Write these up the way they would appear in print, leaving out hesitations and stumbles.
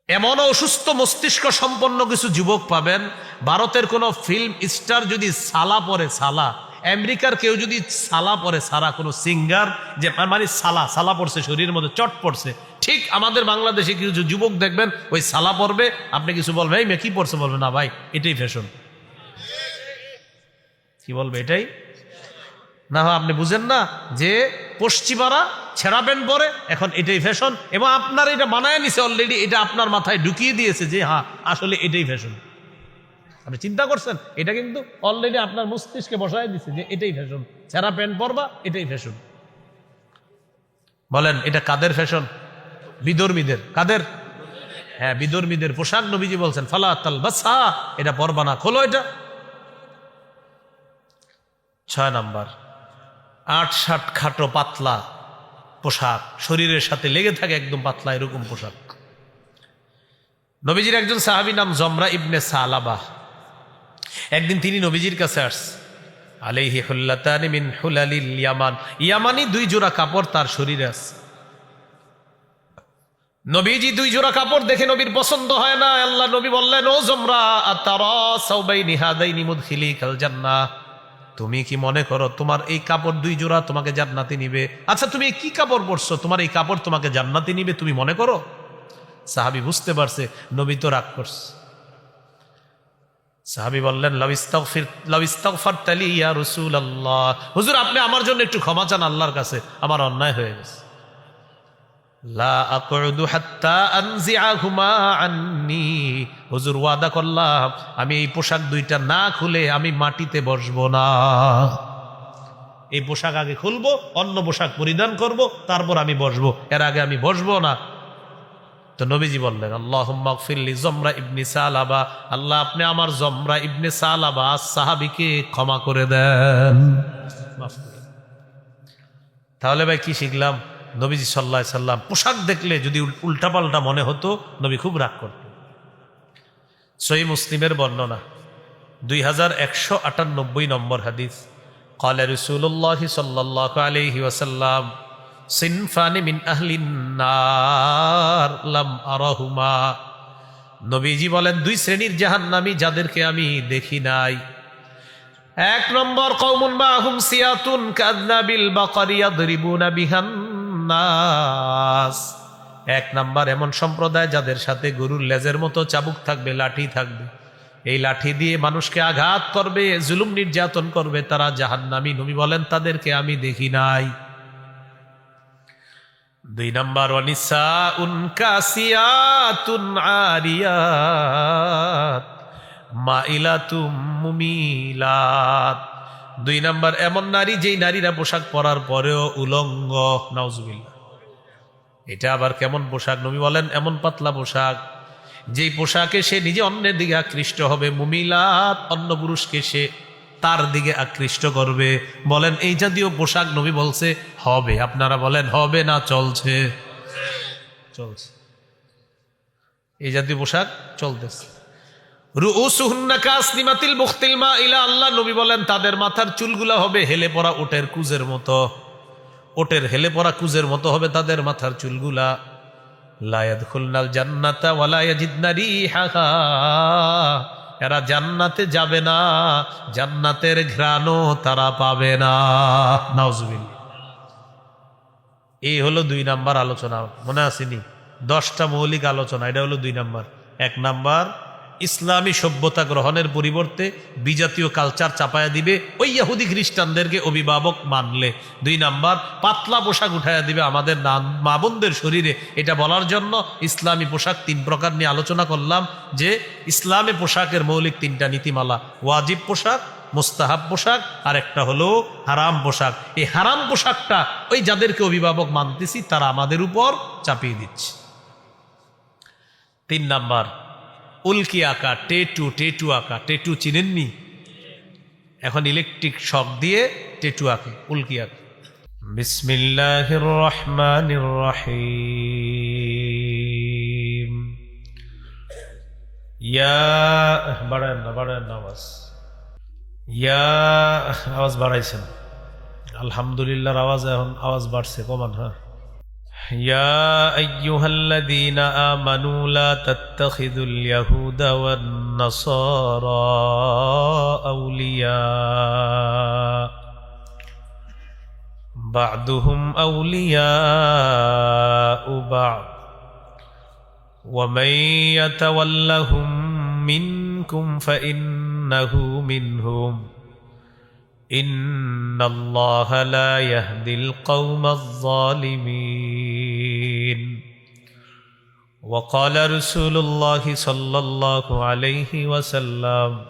এমন অসুস্থ মস্তিষ্ক সম্পন্ন কিছু যুবক পাবেন, ভারতের কোনো ফিল্ম স্টার যদি সালা পরে, সালা, আমেরিকার কেউ যদি সালা পরে, সারা কোনো সিঙ্গার যে মানে সালা সালা পড়ছে, শরীরের মধ্যে চট পড়ছে, ঠিক আমাদের বাংলাদেশে কিছু যুবক দেখবেন ওই সালা পরবে, আপনি কিছু বলবেন এই মেয়ে কি পড়ছে, বলবে না ভাই এটাই ফ্যাশন। কি বলবে? এটাই না। আপনি বুঝেন না যে পশ্চিমারা ছেঁড়া প্যান্ট পরে, এখন এটাই ফ্যাশন, এবং আপনার এটা বানায় নিছে অলরেডি, এটা আপনার মাথায় ঢুকিয়ে দিয়েছে যে হ্যাঁ আসলে এটাই ফ্যাশন। আপনি চিন্তা করছেন, এটা কিন্তু অলরেডি আপনার মস্তিষ্কে বসায় দিচ্ছে যে এটাই ফ্যাশন, ছেঁড়া প্যান্ট পরবা এটাই ফ্যাশন। বলেন এটা কাদের ফ্যাশন? বিধর্মীদের। কাদের? হ্যাঁ, বিধর্মীদের পোশাক। নবীজি বলছেন ফালা তালবাসহা, এটা পরবা না, খোলো এটা। 6 নাম্বার, 8-60 খাটো পাতলা পোশাক, শরীরের সাথে লেগে থাকে একদম পাতলা এরকম পোশাক। নবীজির একজন সাহাবী নাম জমরা ইবনে সালাবা, একদিন তিনি নবীজির কাছে আসছে। আলাইহি হুল্লাতানি মিন হুলালিল ইয়ামান, ইয়ামানি 2 জোড়া কাপড় তার শরীরে আছে। নবীজি 2 জোড়া কাপড় দেখে নবীর পছন্দ হয় না। আল্লাহ নবী বললেন, ও জমরা আতারা সাওবাইনি হাদাইনি মুদখিলিকাল জান্নাহ, তুমি কি মনে করো তোমার এই কাপড় 2 জোড়া তোমাকে জান্নাতে নিবে? আচ্ছা তুমি কি কাপড় পরছো, তোমার এই কাপড় তোমাকে জান্নাতে নিবে তুমি মনে করো? সাহাবী বুঝতে পারছে নবী তো রাগ করছে। সাহাবী বললেন লাউ ইস্তাগফারতা লি ইয়া রাসূলুল্লাহ, হুজুর আপনি আমার জন্য একটু ক্ষমা চান আল্লাহর কাছে, আমার অন্যায় হয়ে গেছে। লা আকুদু হাত্তা আনজিআহুমা আন্নি, হুজুর ওয়াদা করলাম আমি এই পোশাক 2টা না খুলে আমি মাটিতে বসবো না। এই পোশাক আগে খুলবো, অন্য পোশাক পরিধান করব, তারপর আমি বসবো, এর আগে আমি বসবো না। তো নবীজি বললেন আল্লাহুম্মা গফির লি জমরা ইবনে সালাবা, আল্লাহ আপনি আমার জমরা ইবনে সালাবা সাহাবীকে ক্ষমা করে দেন, মাফ করে দেন। তাহলে ভাই কি শিখলাম? নবীজি সাল্লাল্লাহু আলাইহি সাল্লাম পোশাক দেখলে যদি উল্টাপাল্টা মনে হতো নবী খুব রাগ করতেন। সহিহ মুসলিমের বর্ণনা 2198 নম্বর হাদিস, قال رسول الله صلى الله عليه وسلم সিনফানি মিন আহলিন নার লাম আরাহুমা, নবীজি বলেন 2 শ্রেণীর জাহান্নামী যাদেরকে আমি দেখি নাই। 1 নম্বর কওমুন মাহুম সিয়াতুন কাযনাবিল বাকারি ইয়াদরিবুনা বিহান নাস, 1 নম্বর এমন সম্প্রদায় যাদের সাথে গরুর লেজের মতো চাবুক থাকবে, লাঠি থাকবে, এই লাঠি দিয়ে মানুষকে আঘাত করবে, জুলুম নির্যাতন করবে, তারা জাহান্নামী। নবী বলেন তাদেরকে আমি দেখি নাই। 2 নম্বর ওয়ানিসাউন কাসিয়াতুন আরিয়াত মাইলাতুম মুমিলাত, 2 নম্বর এমন নারী যেই নারীরা পোশাক পরার পরেও উলঙ্গ, নাউজুবিল্লাহ। এটা আবার কেমন পোশাক? নবী বলেন এমন পাতলা পোশাক যেই পোশাকে সে নিজে অন্যের দিকে আকৃষ্ট হবে, মুমিলাত অন্য পুরুষকে সে তার দিকে আকৃষ্ট করবে। বলেন এই জাতীয় পোশাক নবী বলছে হবে, আপনারা বলেন হবে না চলছে? চলছে, এই জাতীয় পোশাক চলতেছে। রুউসুহুন্না কাসনিমাতিল বুখতিল মাইলা, আল্লাহ নবী বলেন তাদের মাথার চুলগুলা হবে হেলে পড়া উটের কুজের মতো, ওটের হেলে পড়া কুজের মতো হবে তাদের মাথার চুলগুলা। লা ইয়াদখুলনাল জান্নাতা ওয়া লা ইয়াজিদনা রিহাহা, এরা জান্নাতে যাবে না, জান্নাতের ঘ্রাণও তারা পাবে না, নাউজুবিল্লাহ। এই হলো 2 নাম্বার আলোচনা, মনে আসেনি? 10টা মৌলিক আলোচনা, এটা হলো 2 নাম্বার। 1 নাম্বার ইসলামী সভ্যতা গ্রহণের পরিবর্তে বিজাতীয় কালচার চাপায়া দিবে ওই ইহুদি খ্রিস্টানদেরকে অভিভাবক মানলে। 2 নাম্বার পাতলা পোশাক উঠাইয়া দিবে আমাদের মা বোনদের শরীরে। এটা বলার জন্য ইসলামী পোশাক 3 প্রকার নিয়ে আলোচনা করলাম, যে ইসলামী পোশাকের মৌলিক 3টা নীতিমালা, ওয়াজিব পোশাক, মুস্তাহাব পোশাক, আর একটা হলো হারাম পোশাক। এই হারাম পোশাকটা ওই যাদেরকে অভিভাবক মানতেছি তারা আমাদের উপর চাপিয়ে দিচ্ছে। 3 নাম্বার উল্কি আঁকা, টেটু আঁকা। টেটু চিনেননি? এখন ইলেকট্রিক শক দিয়ে টেটু আঁকে, উল্কি আঁকে। বিসমিল্লাহির রহমানির রহিম। বাড়ায় না আওয়াজ, আওয়াজ বাড়াইছেন, আলহামদুলিল্লাহ আওয়াজ এখন আওয়াজ বাড়ছে, কমান। হ্যাঁ, يا أيها الذين آمنوا لا تتخذوا اليهود والنصارى أولياء بعضهم أولياء بعض ومن يتولهم منكم فإنه منهم إن الله لا يهدي القوم الظالمين وقال رسول الله صلى الله عليه وسلم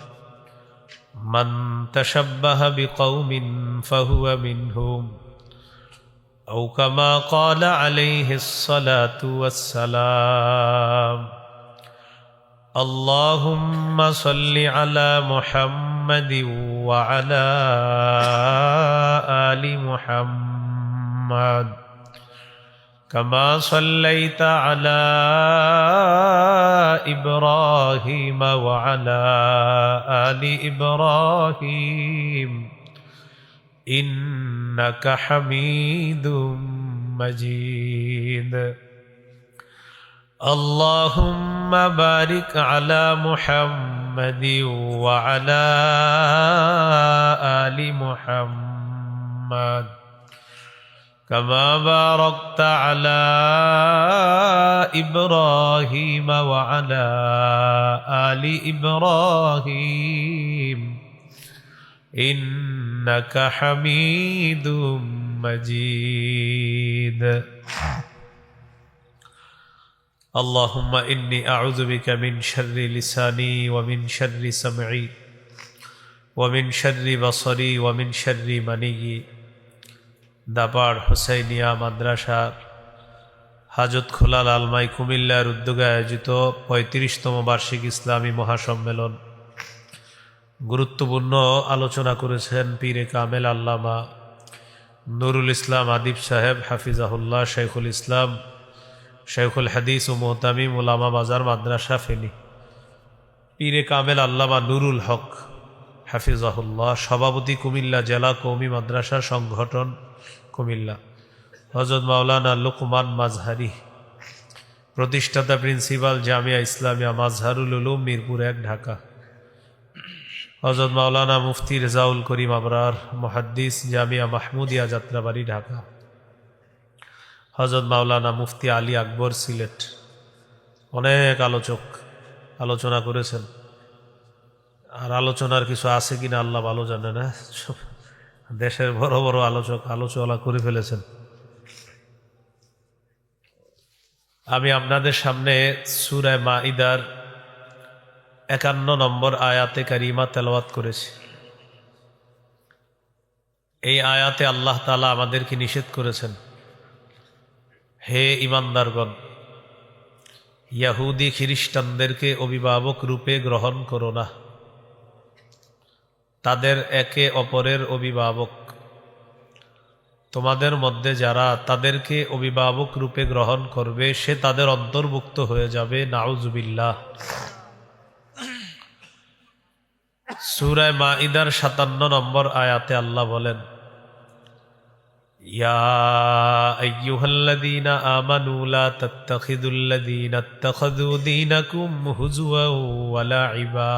من تشبه بقوم فهو منهم أو كما قال عليه الصلاة والسلام اللهم صل على محمد وعلى آل محمد كما صليت على إبراهيم وعلى آل إبراهيم إنك حميد مجيد اللهم بارك على محمد وعلى آل محمد كما باركت على إبراهيم وعلى آل إبراهيم إنك حميد مجيد اللهم إني أعوذ بك من شر لساني ومن شر سمعي ومن شر بصري ومن شر مني দাপাড় হুসাইনিয়া মাদ্রাসার হাজত খোলা লালমাই কুমিল্লার উদ্যোগে আয়োজিত ৩৫তম বার্ষিক ইসলামী মহাসম্মেলন গুরুত্বপূর্ণ আলোচনা করেছেন পীরে কামেল আল্লামা নুরুল ইসলাম আদিব সাহেব হাফিজাহুল্লাহ, শেখুল ইসলাম, শেখুল হাদিস ও মুহতামিম উলামা বাজার মাদ্রাসা ফেনী। পীরে কামেল আল্লামা নুরুল হক হাফিজাহুল্লাহ, সভাপতি কুমিল্লা জেলা কওমি মাদ্রাসা সংগঠন কুমিল্লা। হযরত মাওলানা লুকমান মাজহারি, প্রতিষ্ঠাতা প্রিন্সিপাল জামিয়া ইসলামিয়া মাজহারুল উলুম মিরপুর ১ ঢাকা। হযরত মাওলানা মুফতি রেজাউল করিম আবরার, মুহাদ্দিস, জামিয়া মাহমুদিয়া যাত্রাবাড়ি ঢাকা। হযরত মাওলানা মুফতি আলী আকবর সিলেট। অনেক আলোচক আলোচনা করেছেন, আর আলোচনার কিছু আছে কিনা আল্লাহ ভালো জানে না। দেশের বড় বড় আলোচক আলোচনা করে ফেলেছেন। আমি আপনাদের সামনে সূরা মাঈদার ৫১ নম্বর আয়াতে কারিমা তেলাওয়াত করেছি। এই আয়াতে আল্লাহ তাআলা আমাদেরকে নিষেধ করেছেন, হে ঈমানদারগণ, ইহুদি খ্রিস্টানদেরকে অভিভাবক রূপে গ্রহণ করো না, তাদের একে অপরের অভিভাবক। তোমাদের মধ্যে যারা তাদেরকে অভিভাবক রূপে গ্রহণ করবে সে তাদের অন্তর্ভুক্ত হয়ে যাবে, নাউজুবিল্লাহ। সূরা মাঈদার ৫৭ নম্বর আয়াতে আল্লাহ বলেন, ইয়া আইয়ুহাল্লাযীনা আমানু লা তাত্তাখিযুল্লাযীনা ইত্তাখাযু দীনাকুম হুজওয়ান ওয়া লা'iবা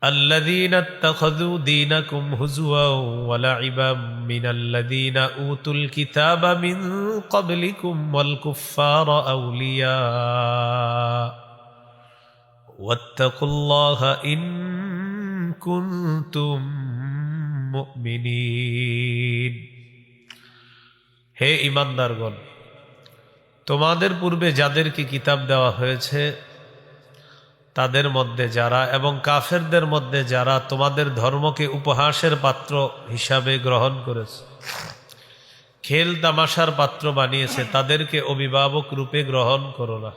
الذين اتخذوا دينكم هزوا ولعبا من الذين أوتوا الكتاب من قبلكم والكفار أولياء واتقوا الله إن كنتم মুমিনিন। হে ঈমানদারগণ, তোমাদের পূর্বে যাদেরকে কিতাব দেওয়া হয়েছে তাদের মধ্যে যারা এবং কাফেরদের মধ্যে যারা তোমাদের ধর্মকে উপহাসের পাত্র হিসাবে গ্রহণ করেছে, খেল তামাশার পাত্র বানিয়েছে, তাদেরকে অভিভাবক রূপে গ্রহণ করো না।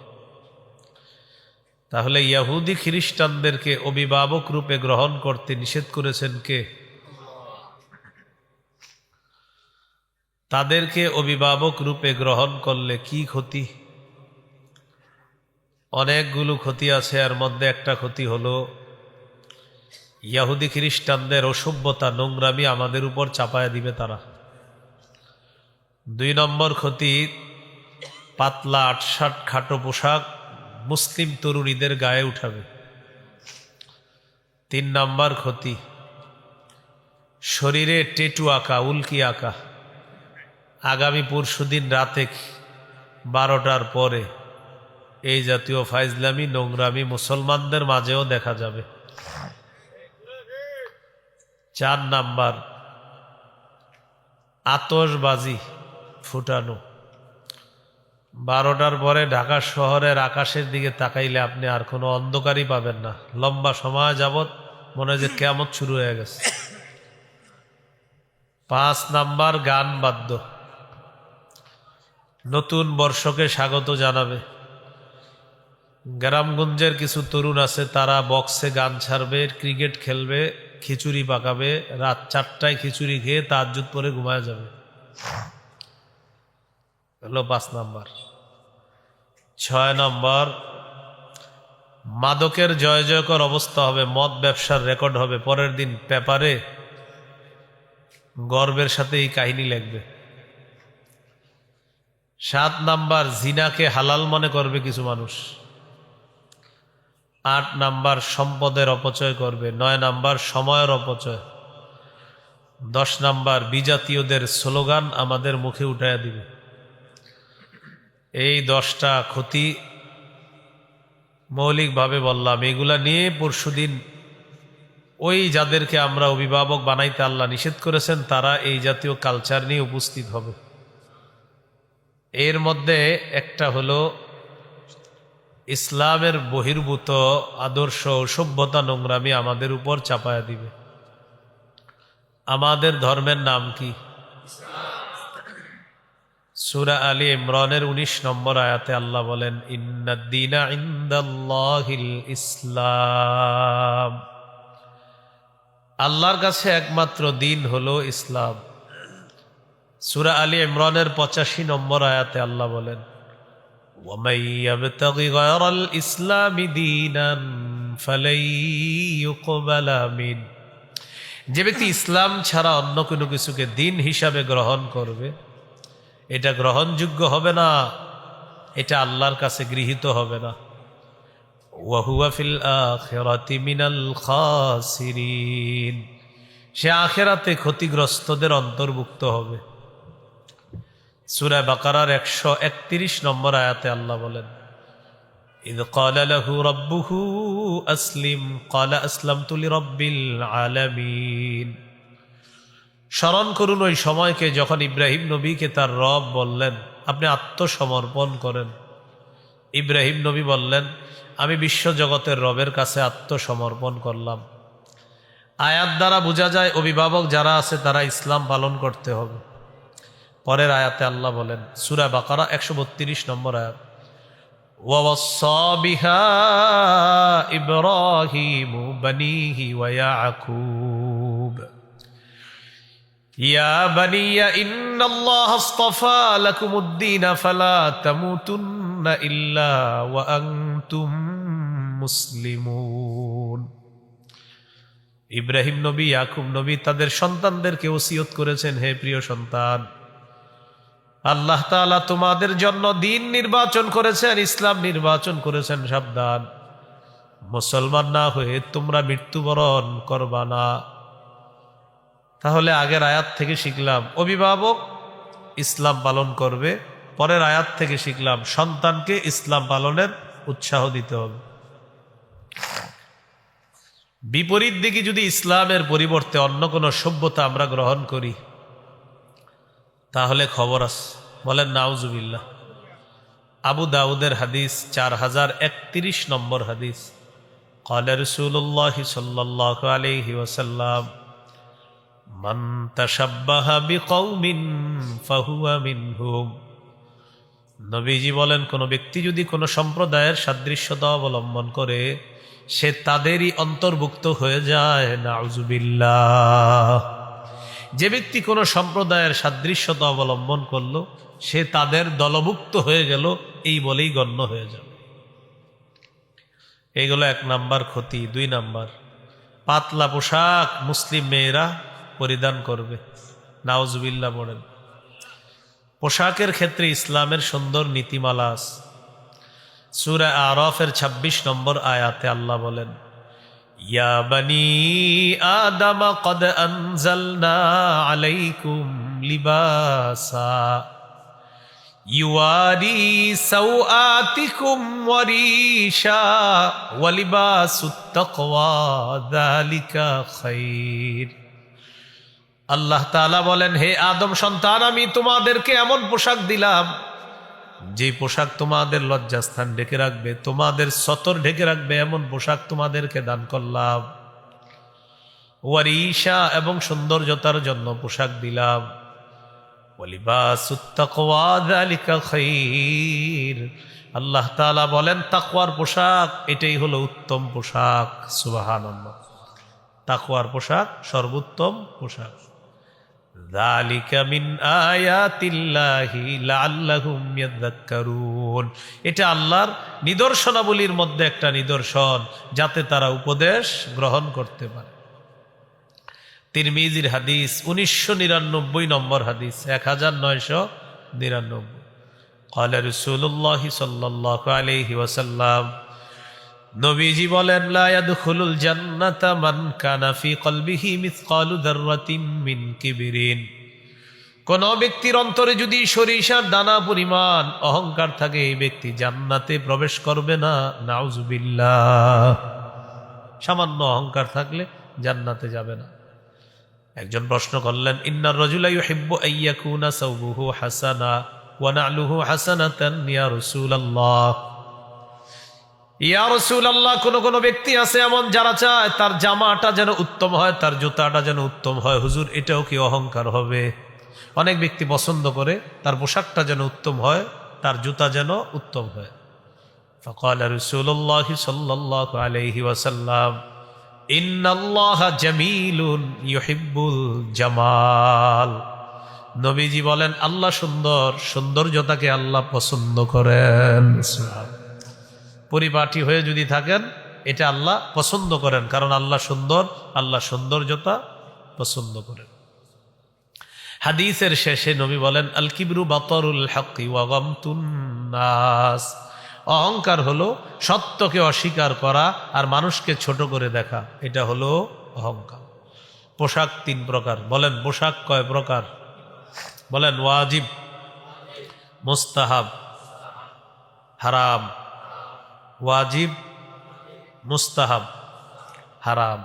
তাহলে ইহুদি খ্রিস্টানদেরকে অভিভাবক রূপে গ্রহণ করতে নিষেধ করেছেন কে? তাদেরকে অভিভাবক রূপে গ্রহণ করলে কি ক্ষতি? অনেকগুলো ক্ষতি আছে। এর মধ্যে একটা ক্ষতি হলো ইহুদি খ্রিস্টানদের অসভ্যতা, নোংরামি আমাদের উপর চাপায়া দিবে তারা। দুই নম্বর ক্ষতি, পাতলা আটসাট খাটো পোশাক মুসলিম তরুণীদের গায়ে উঠাবে। তিন নম্বর ক্ষতি, শরীরে টেটু আঁকা, উল্কি আঁকা। আগামী পরশুদিন রাতে 12টার পরে এই জাতীয় ফাইজলামি নোংরামি মুসলমানদের মাঝেও দেখা যাবে। 4 নাম্বার, আতশবাজি ফুটানো। 12টার পরে ঢাকা শহরের আকাশের দিকে তাকাইলে আপনি আর কোনো অন্ধকারই পাবেন না। লম্বা সময় যাবত মনে হয় যে কিয়ামত শুরু হয়ে গেছে। 5 নাম্বার, গান বাদ্য। নতুন বর্ষকে স্বাগত জানাবে। গ্রামগঞ্জের কিছু তরুণ আছে, তারা বক্সে গান ছাড়বে, ক্রিকেট খেলবে, খিচুড়ি পাকাবে, রাত 4টায় খিচুড়ি খেয়ে তাহাজ্জুদ পরে ঘুমায় যাবে। হলো 5 নাম্বার। 6 নম্বর, মাদকের জয় জয়কর অবস্থা হবে, মদ ব্যবসার রেকর্ড হবে, পরের দিন পেপারে গর্বের সাথে এই কাহিনী লিখবে। 7 নাম্বার, জিনাকে হালাল মনে করবে কিছু মানুষ। 8 নাম্বার, সম্পদের অপচয় করবে। 9 নাম্বার, সময়ের অপচয়। 10 নাম্বার, বিজাতীয়দের স্লোগান আমাদের মুখে উঠাইয়া দিবে। এই 10টা ক্ষতি মৌলিকভাবে বললাম। এগুলা নিয়ে পরশুদিন ওই যাদেরকে আমরা অভিভাবক বানাইতে আল্লাহ নিষেধ করেছেন, তারা এই জাতীয় কালচার নিয়ে উপস্থিত হবে। এর মধ্যে একটা হলো ইসলামের বহির্ভূত আদর্শ সভ্যতা নোংরামি আমাদের উপর চাপায়া দিবে। আমাদের ধর্মের নাম কি? সূরা আলী ইমরানের 19 নম্বর আয়াতে আল্লাহ বলেন, ইন্নাদ-দীনা ইনদাল্লাহিল ইসলাম। আল্লাহর কাছে একমাত্র দিন হলো ইসলাম। সূরা আলী ইমরানের 85 নম্বর আয়াতে আল্লাহ বলেন, ওয়ামান ইয়াবতাগি গায়রাল ইসলামি দীনান ফালাই ইউকবালা মিন। যে ব্যক্তি ইসলাম ছাড়া অন্য কোনো কিছুকে দিন হিসাবে গ্রহণ করবে, এটা গ্রহণযোগ্য হবে না, এটা আল্লাহর কাছে গৃহীত হবে না। ওয়া হুয়া ফিল আখিরাতি মিনাল খাসিরিন। সে আখিরাতে ক্ষতিগ্রস্তদের অন্তর্ভুক্ত হবে। সূরা বাকারার 131 নম্বর আয়াতে আল্লাহ বলেন, ইয ক্বালা লাহু রাব্বুহু আসলিম ক্বালা আসলামতু লিরাব্বিল আলামিন। স্মরণ করুন ওই সময়কে যখন ইব্রাহিম নবীকে তার রব বললেন, আপনি আত্মসমর্পণ করেন। ইব্রাহিম নবী বললেন, আমি বিশ্বজগতের রবের কাছে আত্মসমর্পণ করলাম। আয়াত দ্বারা বোঝা যায় অভিভাবক যারা আছে তারা ইসলাম পালন করতে হবে। পরের আয়াতে আল্লাহ বলেন, সূরা বাকারা 132 নম্বর আয়াত, ওয়াওয়াসসা বিহা ইব্রাহিমু বানিহি ওয়া ইয়াকুব ইয়া বানিয়া ইন্নাল্লাহা আসতাফা লাকুমুদ-দীন ফালা তামুতুন্না ইল্লা ওয়া আনতুম মুসলিমুন। ইব্রাহিম নবী, ইয়াকুব নবী তাদের সন্তানদেরকে ওসিয়ত করেছেন, হে প্রিয় সন্তান, আল্লাহ তাআলা তোমাদের জন্য দিন নির্বাচন করেছেন, ইসলাম নির্বাচন করেছেন। সাবধান, মুসলমান না হয়ে তোমরা মৃত্যুবরণ করবা না। তাহলে আগের আয়াত থেকে শিখলাম অভিভাবক ইসলাম পালন করবে। পরের আয়াত থেকে শিখলাম সন্তানকে ইসলাম পালনের উৎসাহ দিতে হবে। বিপরীত দিকে যদি ইসলামের পরিবর্তে অন্য কোনো সভ্যতা আমরা গ্রহণ করি, তাহলে খবর আছে। বলেন নাউজুবিল্লাহ। আবু দাউদের হাদিস 4031 নম্বর হাদিস, ক্বালা রাসূলুল্লাহ সাল্লাল্লাহু আলাইহি ওয়াসাল্লাম, মান তাশাব্বাহা বিকওমিন ফাহুয়া মিনহুম। নবীজি বলেন, কোন ব্যক্তি যদি কোনো সম্প্রদায়ের সাদৃশ্যতা অবলম্বন করে, সে তাদেরই অন্তর্ভুক্ত হয়ে যায়। নাউজুবিল্লাহ। যে ব্যক্তি কোনো সম্প্রদায়ের সাদৃশ্যতা অবলম্বন করলো, সে তাদের দলভুক্ত হয়ে গেল, এই বলেই গণ্য হয়ে যাবে। এইগুলো 1 নাম্বার ক্ষতি। 2 নাম্বার, পাতলা পোশাক মুসলিম মেয়েরা পরিধান করবে। নাউজুবিল্লাহ পড়েন। পোশাকের ক্ষেত্রে ইসলামের সুন্দর নীতিমালা আছে। সূরা আরাফের ২৬ নম্বর আয়াতে আল্লাহ বলেন, ইয়া বানি আদম কদ আনজালনা আলাইকুম লিবাসা ইউয়ারি সাওআতিকুম ওয়ারিশা ওয়া লিবাসুত তাকওয়া যালিকা খায়র। আল্লাহ তাআলা বলেন, হে আদম সন্তান, আমি তোমাদেরকে এমন পোশাক দিলাম যে পোশাক তোমাদের লজ্জাস্থান ঢেকে রাখবে, তোমাদের সতর ঢেকে রাখবে, এমন পোশাক তোমাদেরকে দান করলাম। ওয়ারিশা, এবং সৌন্দর্যতার জন্য পোশাক দিলাম। ওয়ালিবাসুত তাকওয়া যালিকা খায়র। আল্লাহ তাআলা বলেন, তাকওয়ার পোশাক এটাই হলো উত্তম পোশাক। সুবহানাল্লাহ। তাকওয়ার পোশাক সর্বোত্তম পোশাক। যালিকা মিন আয়াতিল্লাহি লাআল্লাহুম ইয়াযাক্কারুন। এটা আল্লাহর নিদর্শনাবলীর মধ্যে একটা নিদর্শন, যাতে তারা উপদেশ গ্রহণ করতে পারে। তিরমিজির হাদিস, 1999 নম্বর হাদিস, 1999। ক্বালা রাসূলুল্লাহ সাল্লাল্লাহু আলাইহি ওয়াসাল্লাম, নবীজি বলেন, লা ইয়াদখুলুল জান্নাতা মান কানা ফি কলবিহি মিসকালু যাররাতিন মিন কিবরিন। কোন ব্যক্তির অন্তরে যদি সরিষার দানা পরিমাণ অহংকার থাকে, এই ব্যক্তি জান্নাতে প্রবেশ করবে না। নাউজুবিল্লাহ। সামান্য অহংকার থাকলে জান্নাতে যাবে না। একজন প্রশ্ন করলেন, ইন্নার রাজুলা ইউহিব্বু আইয়াকুনা সাওবুহু হাসানা ওয়া না'লুহু হাসানাতান ইয়া রাসূলুল্লাহ। ইয়া রাসূলুল্লাহ, কোন ব্যক্তি আছে এমন যারা চায় তার জামাটা যেন উত্তম হয়, তার জুতাটা যেন উত্তম হয়। হুজুর, এটাও কি অহংকার হবে? অনেক ব্যক্তি পছন্দ করে তার পোশাকটা যেন উত্তম হয়, তার জুতা যেন উত্তম হয়। ফাকালা রাসূলুল্লাহ সাল্লাল্লাহু আলাইহি ওয়াসাল্লাম, ইন্নাল্লাহা জামিলুন ইউহিব্বুল জামাল। নবীজি বলেন, আল্লাহ সুন্দর, সৌন্দর্যতাকে আল্লাহ পছন্দ করেন। পরিপাটি হয়ে যদি থাকেন, এটা আল্লাহ পছন্দ করেন, কারণ আল্লাহ সুন্দর, আল্লাহ সৌন্দর্যতা পছন্দ করেন। হাদিসের শেষে নবী বলেন, আল কিবরু বাতারুল হাক্কি ওয়া গামতুন নাস। অহংকার হলো সত্যকে অস্বীকার করা আর মানুষকে ছোট করে দেখা, এটা হলো অহংকার। পোশাক 3 প্রকার। বলেন, পোশাক কয় প্রকার? বলেন, ওয়াজিব, মুস্তাহাব, হারাম। ওয়াজিব, মুস্তাহাব, হারাম।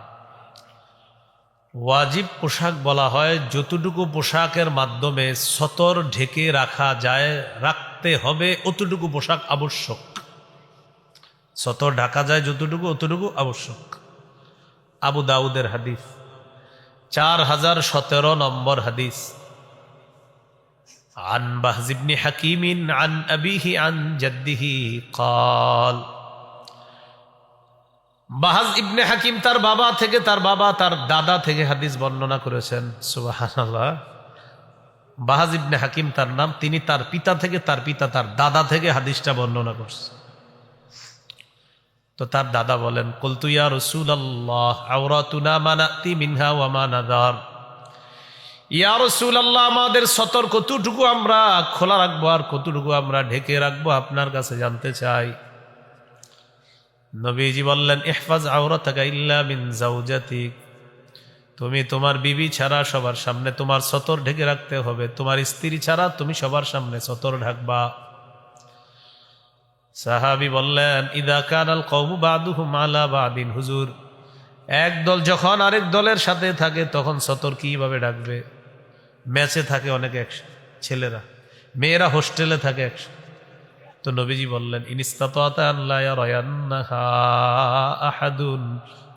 ওয়াজিব পোশাক বলা হয় যতটুকু পোশাকের মাধ্যমে সতর ঢেকে রাখা যায়, রাখতে হবে, অতটুকু পোশাক আবশ্যক। সতর ঢাকা যায় যতটুকু, অতটুকু আবশ্যক। আবু দাউদের হাদিস, 4017 নম্বর হাদিস। عن بهز بن حكيم عن أبيه عن جده قال। বাহাজ ইবনে হাকিম তার বাবা থেকে, তার বাবা তার দাদা থেকে হাদিস বর্ণনা করেছেন। সুবহানাল্লাহ। বাহাজ ইবনে হাকিম তার নাম, তিনি তার পিতা থেকে, তার পিতা তার দাদা থেকে হাদিসটা বর্ণনা করছেন। তো তার দাদা বলেন, কুলতু ইয়া রাসূলুল্লাহ আওরাতুনা মা নাতি মিনহা ওয়া মা নাদার। ইয়া রাসূলুল্লাহ, আমাদের সতর কতটুকু আমরা খোলা রাখবো আর কতটুকু আমরা ঢেকে রাখবো, আপনার কাছে জানতে চাই। নবীজি বললেন, ইহফাজ আওরাতাকা ইল্লা মিন যাওজাতিক। তুমি তোমার বিবি ছাড়া সবার সামনে তোমার সতর ঢেকে রাখতে হবে, তোমার স্ত্রী ছাড়া তুমি সবার সামনে সতর ঢাকবা। সাহাবী বললেন, ইদা কানাল কওমু বাদুহুম আলা বাদিন। হুজুর, এক দল যখন আরেক দলের সাথে থাকে তখন সতর কিভাবে ঢাকবে? ম্যাচে থাকে অনেক একসাথে ছেলেরা, মেয়েরা হোস্টেলে থাকে একসাথে। তো নবীজি বললেন, ইনিস্তাতাতা আন লা ইয়ারায়ান্নাহা আহাদুন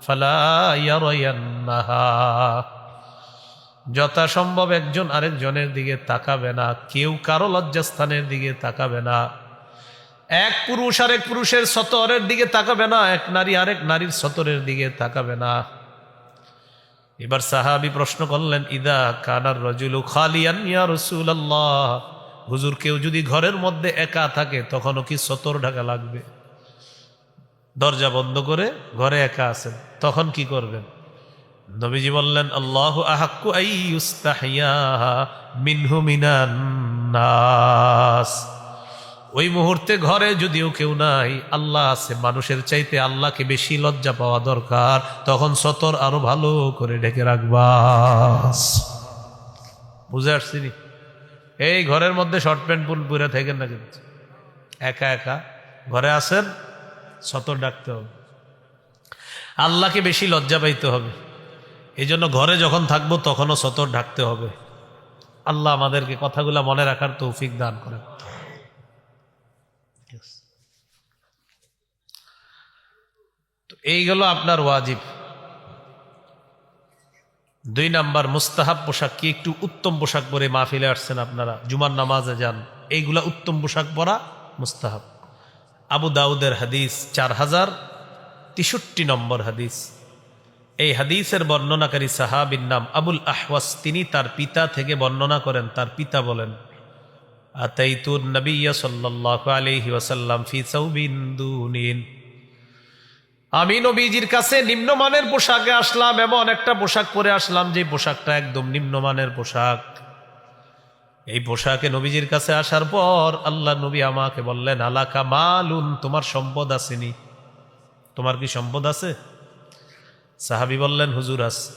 ফালা ইয়ারায়ান্নাহা। যথাসম্ভব একজন আরেকজনের দিকে তাকাবে না, কেউ কারো লজ্জাস্থানের দিকে তাকাবে না। এক পুরুষ আরেক পুরুষের সতরের দিকে তাকাবে না, এক নারী আরেক নারীর সতরের দিকে তাকাবে না। এবার সাহাবী প্রশ্ন করলেন, ইদা কানার রাজুলু খালিয়ান ইয়া রাসূলুল্লাহ। হুজুর, কেউ যদি ঘরের মধ্যে একা থাকে তখনও কি সতর ঢাকা লাগবে? দরজা বন্ধ করে ঘরে একা আছেন, তখন কি করবেন? নবীজি বললেন আল্লাহু আহাক্কু আইয়ুস্তাহিয়া মিনহু মিনান নাস। ওই মুহূর্তে ঘরে যদিও কেউ নাই, আল্লাহ আছে, মানুষের চাইতে আল্লাহকে বেশি লজ্জা পাওয়া দরকার, তখন সতর আরো ভালো করে ঢেকে রাখবা। বুঝে আসছি নি? এই ঘরের মধ্যে শর্ট প্যান্ট পরে থাকেন না, কিন্তু একা একা ঘরে আছেন, সতর ডাকতে হবে, আল্লাহকে বেশি লজ্জা পাইতে হবে। এই জন্য ঘরে যখন থাকবো তখনও সতর ঢাকতে হবে। আল্লাহ আমাদেরকে কথাগুলা মনে রাখার তৌফিক দান করেন। তো এই গেল আপনার ওয়াজিব। 2 নাম্বার মুস্তাহাব পোশাক কি? একটু উত্তম পোশাক পরে মাহফিলে আসছেন আপনারা, জুমার নামাজে যান, এইগুলা উত্তম পোশাক পরা মুস্তাহাব। আবু দাউদের হাদিস 4063 নম্বর হাদিস। এই হাদিসের বর্ণনাকারী সাহাবীর নাম আবুল আহওয়াস। তিনি তার পিতা থেকে বর্ণনা করেন। তার পিতা বলেন, আতাইতুন নবিয়্য সাল্লাল্লাহু আলাইহি ওয়াসাল্লাম ফি সাউবিন দুনিন। আমি নবীজির কাছে নিম্নমানের পোশাকে আসলাম, এমন একটা পোশাক পরে আসলাম যে পোশাকটা একদম নিম্নমানের পোশাক। এই পোশাকে নবীজির কাছে আসার পর আল্লাহ নবী আমাকে বললেন, আলাকা মালুন, তোমার সম্পদ আসেনি? তোমার কি সম্পদ আছে? সাহাবী বললেন, হুজুর আছে।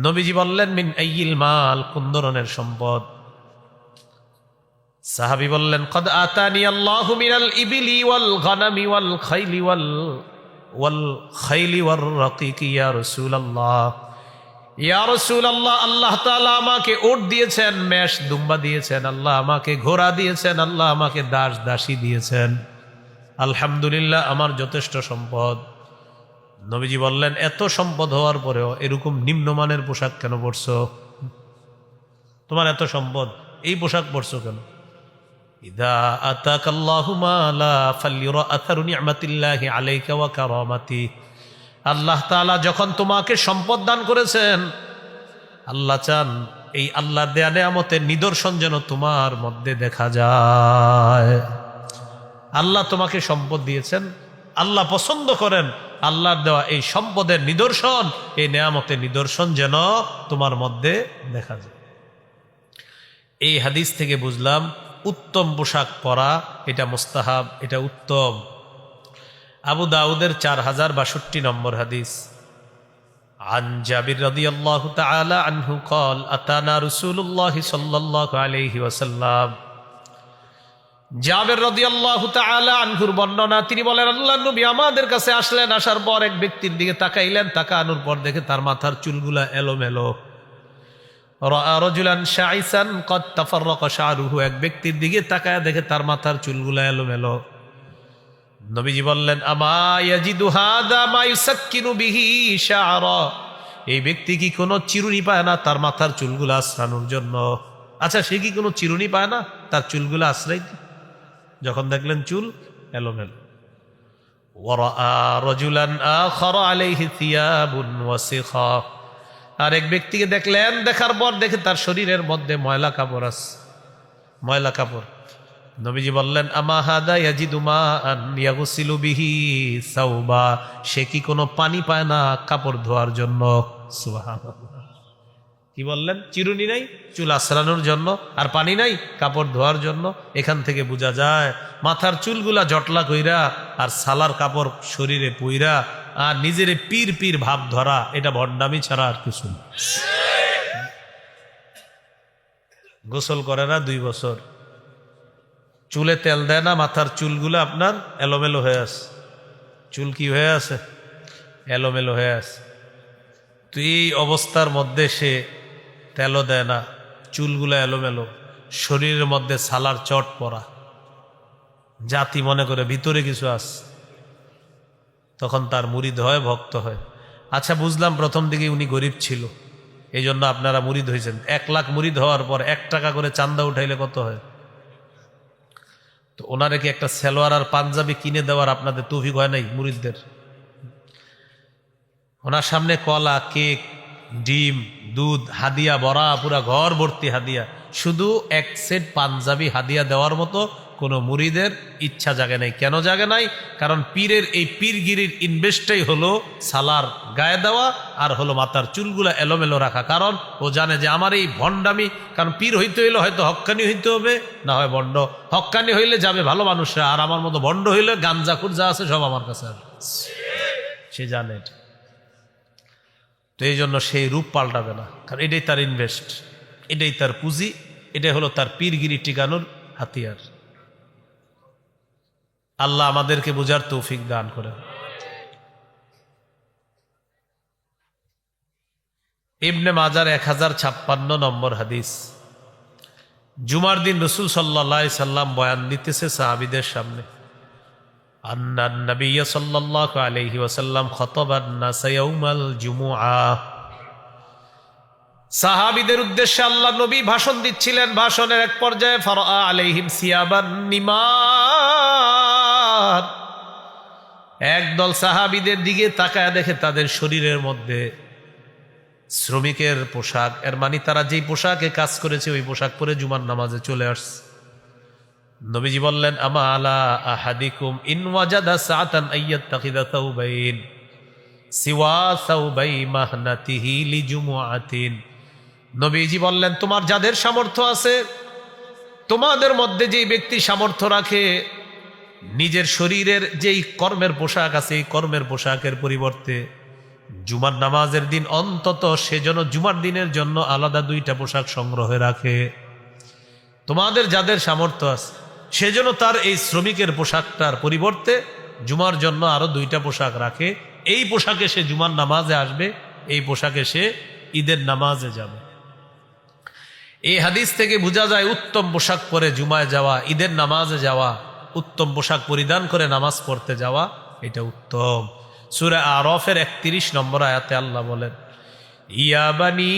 নবীজি বললেন, মিন আইয়িল মাল, কোন ধরনের সম্পদ? সাহাবী বললেন, কদ আতানি আল্লাহু মিনাল ইবিলি ওয়াল গানামি ওয়াল খাইলি ওয়াল রাকিকি ইয়া রাসূলুল্লাহ। ইয়া রাসূলুল্লাহ, আল্লাহ তাআলা আমাকে উট দিয়েছেন, মেষ দুম্বা দিয়েছেন, আল্লাহ আমাকে ঘোড়া দিয়েছেন, আল্লাহ আমাকে দাস দাসী দিয়েছেন, আলহামদুলিল্লাহ, আমার যথেষ্ট সম্পদ। নবীজি বললেন, এত সম্পদ হওয়ার পরেও এরকম নিম্নমানের পোশাক কেন পরছো? তোমার এত সম্পদ, এই পোশাক পরছো কেন? ইদা আতাকাল্লাহু মালা ফালইরা আথারু নি'মাতিল্লাহি আলাইকা ওয়া কারামাতি। আল্লাহ তাআলা যখন তোমাকে সম্পদ দান করেছেন, আল্লাহ চান এই আল্লাহর দেয়া নেয়ামতের নিদর্শন যেন তোমার মধ্যে দেখা যায়। আল্লাহ তোমাকে সম্পদ দিয়েছেন, আল্লাহ পছন্দ করেন আল্লাহর দেওয়া এই সম্পদের নিদর্শন, এই নেয়ামতের নিদর্শন যেন তোমার মধ্যে দেখা যায়। এই হাদিস থেকে বুঝলাম উত্তম পোশাক পরা এটা মুস্তাহাব, এটা উত্তম। আবু দাউদের 4062 নম্বর হাদিস। عن جابر رضي الله تعالى عنه قال أتانا رسول الله صلى الله عليه وسلم। জাবের রাদিয়াল্লাহু তাআলা আনহুর বর্ণনা, তিনি বলেন, আল্লাহর নবী আমাদের কাছে আসলেন, আসার পর এক ব্যক্তির দিকে তাকাইলেন, তাকানোর পর দেখে তার মাথার চুলগুলা এলোমেলো। রাআ রাজুলান শাইসান قد تفرق شعره, এক ব্যক্তির দিকে তাকায় দেখে তার মাথার চুলগুলা এলোমেলো। নবীজি বললেন, আমা ইয়াজিদু হাদা মা ইউসাক্কিনু বিহি শা'রা, এই ব্যক্তি কি কোনো চিরুনি পায় না তার মাথার চুলগুলা আশ্রানোর জন্য? আচ্ছা, সে কি কোনো চিরুনি পায় না তার চুলগুলা আশ্রাই? যখন দেখলেন চুল এলোমেলো। ওয়ারাআ রাজুলান আখার আলাইহি থিয়াবুন ওয়াসিখা, আর এক ব্যক্তিকে দেখলেন, দেখার পর দেখে তার শরীরের মধ্যে ময়লা কাপড় আছে, ময়লা কাপড়। নবীজি বললেন, আমা হাদা ইয়াজিদু মাআন ইয়াগসিলু বিহি সাওবা, সে কি কোনো পানি পায় না কাপড় ধোয়ার জন্য? সুবহানাল্লাহ। কি বললেন? চিরুনি নাই চুল আশ্রানোর জন্য, আর পানি নাই কাপড় ধোয়ার জন্য। এখান থেকে বোঝা যায় মাথার চুলগুলা জটলা কইরা আর সালার কাপড় শরীরে পুইরা আর নিজের পীর পীর ভাব ধরা, এটা ভণ্ডামি ছাড়া আর কিছু না। গোসল করে না 2 বছর, চুলে তেল দেয় না, মাথার চুলগুলো আপনার এলোমেলো হয়ে আছে। চুল কি হয়ে আছে? এলোমেলো হয়ে আছে। তো এই অবস্থার মধ্যে সে তেলও দেয় না, চুলগুলো এলোমেলো, শরীরের মধ্যে সালার চট পড়া, জাতি মনে করে ভিতরে কিছু আছে, তখন তার মুরিদ হয়, ভক্ত হয়। আচ্ছা, বুঝলাম প্রথম দিকে উনি গরিব ছিল, এই জন্য আপনারা মুরিদ হয়েছেন। 1 লাখ মুরিদ হওয়ার পর 1 টাকা করে চান্দা উঠাইলে কত হয়? তো ওনারে কি একটা সালোয়ার আর পাঞ্জাবি কিনে দেওয়ার আপনাদের তৌফিক হয় নাই মুরিদদের? ওনার সামনে কলা, কেক, ডিম, দুধ, হাদিয়া, বড়া, পুরা ঘর ভর্তি হাদিয়া, শুধু 1 সেট পাঞ্জাবি হাদিয়া দেওয়ার মতো কোনো মুরিদের ইচ্ছা জাগে নাই। কেন জাগে নাই? কারণ পীরের এই পীরগিরির ইনভেস্টটাই হলো সালার গায়ে দেওয়া আর হলো মাথার চুলগুলা এলোমেলো রাখা। কারণ ও জানে যে আমার এই ভণ্ডামি, কারণ পীর হইতে হইলে হয়তো হক্কানি হইতে হবে, না হয় ভণ্ড। হক্কানি হইলে যাবে ভালো মানুষরা, আর আমার মতো ভণ্ড হইলে গাঞ্জাখুর যা আছে সব আমার কাছে আসবে। সে জানে এটা, তো এই জন্য সেই রূপ পাল্টাবে না, কারণ এটাই তার ইনভেস্ট, এটাই তার পুঁজি, এটাই হলো তার পীরগিরি টিকানোর হাতিয়ার। আল্লাহ আমাদেরকে বুঝার তৌফিক দান করে। ইবনে মাজার 1056 নম্বর হাদিস। জুমার দিন রাসূল সাল্লাল্লাহু আলাইহি সাল্লাম বয়ান দিতেছে সাহাবীদের সামনে। আন্নান নবী সাল্লাল্লাহু আলাইহি ওয়াসাল্লাম খাতাবান নাস ইয়াউমাল জুমুআহ। সাহাবীদের উদ্দেশ্যে আল্লাহ নবী ভাষণ দিচ্ছিলেন। ভাষণের এক পর্যায়ে ফারআ আলাইহিম সিয়াবান নিমার, একদল সাহাবীদের দিকে তাকায় দেখে তাদের শরীরের মধ্যে শ্রমিকের পোশাক, এর মানে তারা যেই পোশাকে কাজ করেছে ওই পোশাক পরে জুমার নামাজে চলে আসছে। নবীজি বললেন, আমা আলা আহাদিকুম ইন ওয়াজাদা সাআতান আইয়াত্তাখিযা সাওবাইন সিওয়া সাওবাই মাহনাতিহি লিজুমুআতিন। নবীজি বললেন, তোমার যাদের সামর্থ্য আছে, তোমাদের মধ্যে যেই ব্যক্তি সামর্থ্য রাখে নিজের শরীরের যেই কর্মের পোশাক আছে এই কর্মের পোশাকের পরিবর্তে জুমার নামাজের দিন অন্তত সেজন্য জুমার দিনের জন্য আলাদা 2টা পোশাক সংগ্রহে রাখে। তোমাদের যাদের সামর্থ্য আছে সেজন্য তার এই শ্রমিকের পোশাকটার পরিবর্তে জুমার জন্য আরো 2টা পোশাক রাখে। এই পোশাকে সে জুমার নামাজে আসবে, এই পোশাকে সে ঈদের নামাজে যাবে। এই হাদিস থেকে বোঝা যায় উত্তম পোশাক পরে জুমায় যাওয়া, ঈদের নামাজে যাওয়া, উত্তম পোশাক পরিধান করে নামাজ পড়তে যাওয়া, এটা উত্তম। সূরা আরাফের 31 নম্বর আয়াতে আল্লাহ বলেন, ইয়া বানি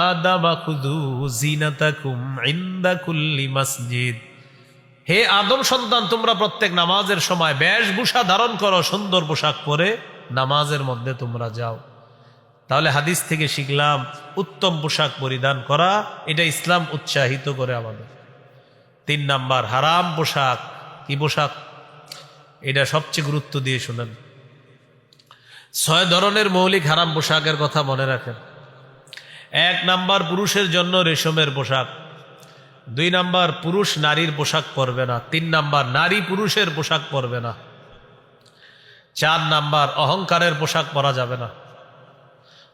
আদম খুযু জিনাতাকুম ইনদা কুল্লি মসজিদ। হে আদম সন্তান, তোমরা প্রত্যেক নামাজের সময় বেশভূষা ধারণ করো, সুন্দর পোশাক পরে নামাজের মধ্যে তোমরা যাও। তাহলে হাদিস থেকে শিখলাম উত্তম পোশাক পরিধান করা, এটা ইসলাম উৎসাহিত করে আমাদের। 3 নাম্বার, হারাম পোশাক। কি পোশাক? এটা সবচেয়ে গুরুত্ব দিয়ে শুনেন। 6 ধরনের মৌলিক হারাম পোশাকের কথা মনে রাখেন। 1 নাম্বার, পুরুষের জন্য রেশমের পোশাক। 2 নাম্বার, পুরুষ নারীর পোশাক পরবে না। 3 নাম্বার, নারী পুরুষের পোশাক পরবে না। 4 নাম্বার, অহংকারের পোশাক পরা যাবে না।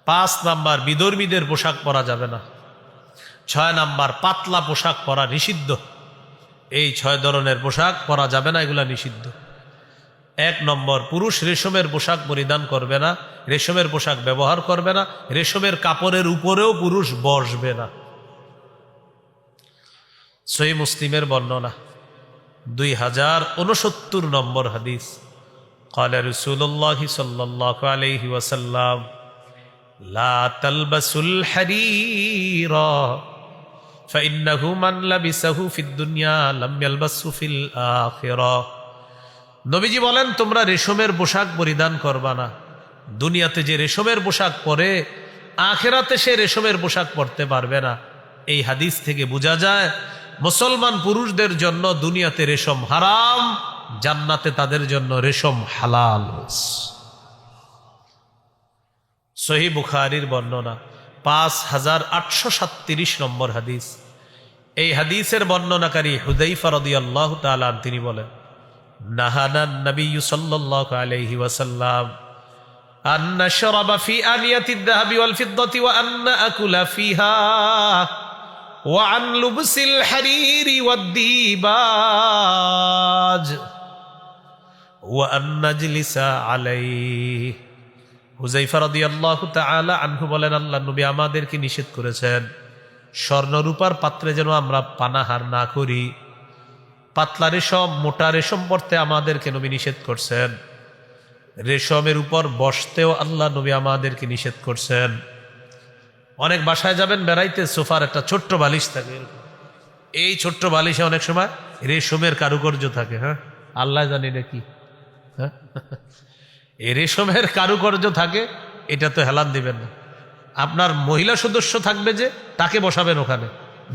5 নাম্বার, বিধর্মীদের পোশাক পরা যাবে না। 6 নাম্বার, পাতলা পোশাক পরা নিষিদ্ধ। এই 6 ধরনের পোশাক পরা যাবে না, এগুলা নিষিদ্ধ। 1 নম্বর, পুরুষ রেশমের পোশাক পরিধান করবে না, রেশমের পোশাক ব্যবহার করবে না, রেশমের কাপড়ের উপরেও পুরুষ বসবে না। সহিহ মুসলিমের বর্ণনা 2069 নম্বর হাদিস। ক্বালা রাসূলুল্লাহি সাল্লাল্লাহু আলাইহি ওয়াসাল্লাম, লা তালবাসুল হারীরা ফাইন্নাহু মান লাবিসাহু ফিদ দুনিয়া লাম ইয়ালবাসহু ফিল আখিরাহ। নবীজি বলেন, তোমরা রেশমের পোশাক পরিধান করবা না। দুনিয়াতে যে রেশমের পোশাক পরে আখিরাতে সে রেশমের পোশাক পরতে পারবে না। এই হাদিস থেকে বোঝা যায় মুসলমান পুরুষদের জন্য দুনিয়াতে রেশম হারাম, জান্নাতে তাদের জন্য রেশম হালাল। সহিহ বুখারীর বর্ণনা 5837 নম্বর হাদিস। এই হাদিসের বর্ণনাকারী হুযায়ফা রাদিয়াল্লাহু তাআলা তিনি বলেন, নাহানান নবী সাল্লাল্লাহু আলাইহি ওয়াসাল্লাম আন নাশরাবা ফি আনিয়াতিদ যাহাবি ওয়াল ফিদ্দাতি ওয়া আন নাকুলা ফিহা ওয়া আন লুবসিল হারিরি ওয়াদ দিবাজ ওয়া আন নাজলিসা আলাইহি। হুযায়ফা রাদিয়াল্লাহু তাআলা আনহু বলেন, আল্লাহর নবী আমাদেরকে নিষেধ করেছেন স্বর্ণরূপার পাত্রে যেন আমরা পানাহার না করি। পাতলা রেশম, মোটা রেশম পরতে আমাদেরকে নবী নিষেধ করছেন। রেশমের উপর বসতেও আল্লাহ নবী আমাদেরকে নিষেধ করছেন। অনেক বাসায় যাবেন বেড়াইতে, সোফার একটা ছোট্ট বালিশ থাকে, এই ছোট্ট বালিশে অনেক সময় রেশমের কারুকার্য থাকে। হ্যাঁ, আল্লাহ জানি নাকি, হ্যাঁ এই রেশমের কারুকার্য থাকে, এটা তো হেলান দিবেন না। আপনার মহিলা সদস্য থাকবে যে, তাকে বসাবেন ওখানে,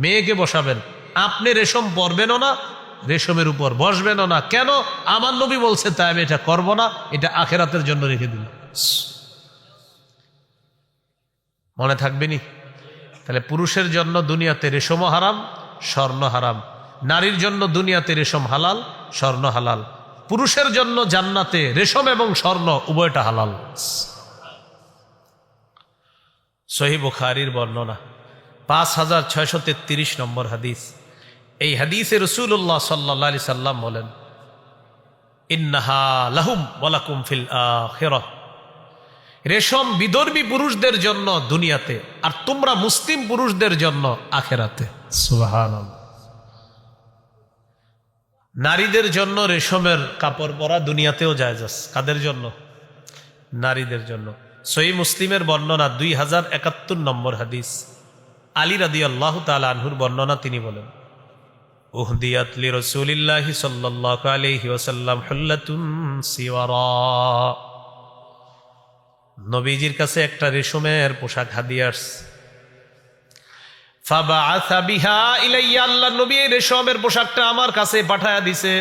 মেয়েকে বসাবেন, আপনি রেশম পরবেনও না, রেশমের উপর বসবেনও না। কেন? আমার নবী বলছে তাই আমি এটা করব না, এটা আখেরাতের জন্য রেখে দিলাম। মনে থাকবেনি? তাহলে পুরুষের জন্য দুনিয়াতে রেশমও হারাম, স্বর্ণ হারাম। নারীর জন্য দুনিয়াতে রেশম হালাল, স্বর্ণ হালাল। পুরুষের জন্য জান্নাতে রেশম এবং স্বর্ণ উভয়টা হালাল। সহিহ বুখারীর বর্ণনা 5633 নম্বর হাদিস। এই হাদিসে রাসূলুল্লাহ সাল্লাল্লাহু আলাইহি সাল্লাম বলেন, ইন্নাহা লাহুম ওয়া লাকুম ফিল আখিরাহ। রেশম বিধর্মী পুরুষদের জন্য দুনিয়াতে, আর তোমরা মুসলিম পুরুষদের জন্য আখেরাতে। সুবহানাল্লাহ। নারীদের জন্য রেশমের কাপড় পরা দুনিয়াতেও জায়েজ আছে। কাদের জন্য? নারীদের জন্য। সহিহ মুসলিমের বর্ণনা 2071 নম্বর হাদিস। আলী রাদিয়াল্লাহু তাআলা আনহুর বর্ণনা, তিনি বলেন, উহদিয়াত লি রাসূলিল্লাহি সাল্লাল্লাহু আলাইহি ওয়াসাল্লাম হুল্লাতুন সিওয়ারা। নবীজির কাছে একটা রেশমের পোশাক হাদিয়া আসছে। ফাবাআসা বিহা ইলাইয়া, আল্লাহ নবী এই রেশমের পোশাকটা আমার কাছে পাঠায়া দিছে।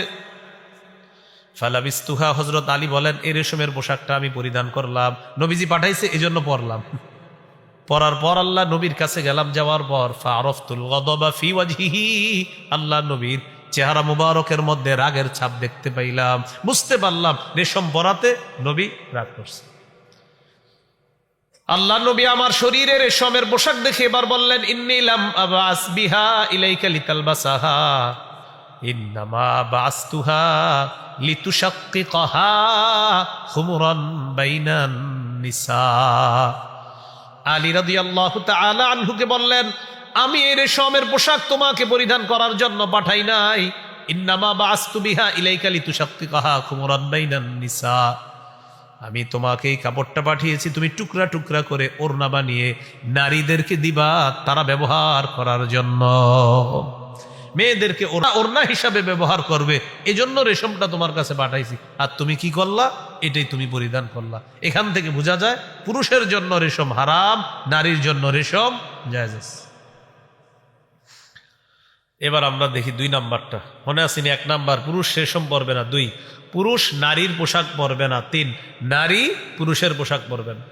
ফালাবিস্তুহা, হযরত আলী বলেন এই রেশমের পোশাকটা আমি পরিধান করলাম, নবীজি পাঠাইছে এজন্য পরলাম। পরার পর আল্লাহ নবীর কাছে গেলাম, যাওয়ার পর ফাআরাফতুল গাদাবা ফি ওয়াজহিহি, আল্লাহ নবীর চেহারা মুবারকের মধ্যে রাগের ছাপ দেখতে পাইলাম। বুঝতে পারলাম রেশম পরাতে নবী রাগ করছে। আল্লাহ নবী আমার শরীরে রেশমের পোশাক দেখে এবার বললেন, ইন্নী লাম আবাস বিহা ইলাইকা লিতালবাসাহা ইন্নামা বাসতুহা লিতুশাক্কিকাহা খুমরান বাইনান নিসা। আলী রাদিয়াল্লাহু তাআলা আনহুকে বললেন, আমি এই রেশমের পোশাক তোমাকে পরিধান করার জন্য পাঠাই নাই। ইন্নামা বাসতু বিহা ইলাইকা লিতুশাক্কিকাহা খুমরান বাইনান নিসা, আমি তোমাকে এই কাপড়টা পাঠিয়েছি তুমি টুকরা টুকরা করে ওড়না বানিয়ে নারীদেরকে দিবা, তারা ব্যবহার করার জন্য। মেয়েদেরকে ওড়না হিসাবে ব্যবহার করবে, এজন্য রেশমটা তোমার কাছে পাঠাইছি। আর তুমি কি করলা? এটাই তুমি পরিধান করলা। এখান থেকে বোঝা যায় পুরুষের জন্য রেশম হারাম, নারীর জন্য রেশম জায়েজ আছে। এবার আমরা দেখি 2 নাম্বারটা। মনে আসেনি? 1 নাম্বার পুরুষ রেশম পরবে না, 2 পুরুষ নারীর পোশাক পরবে না, 3 নারী পুরুষের পোশাক পরবে না।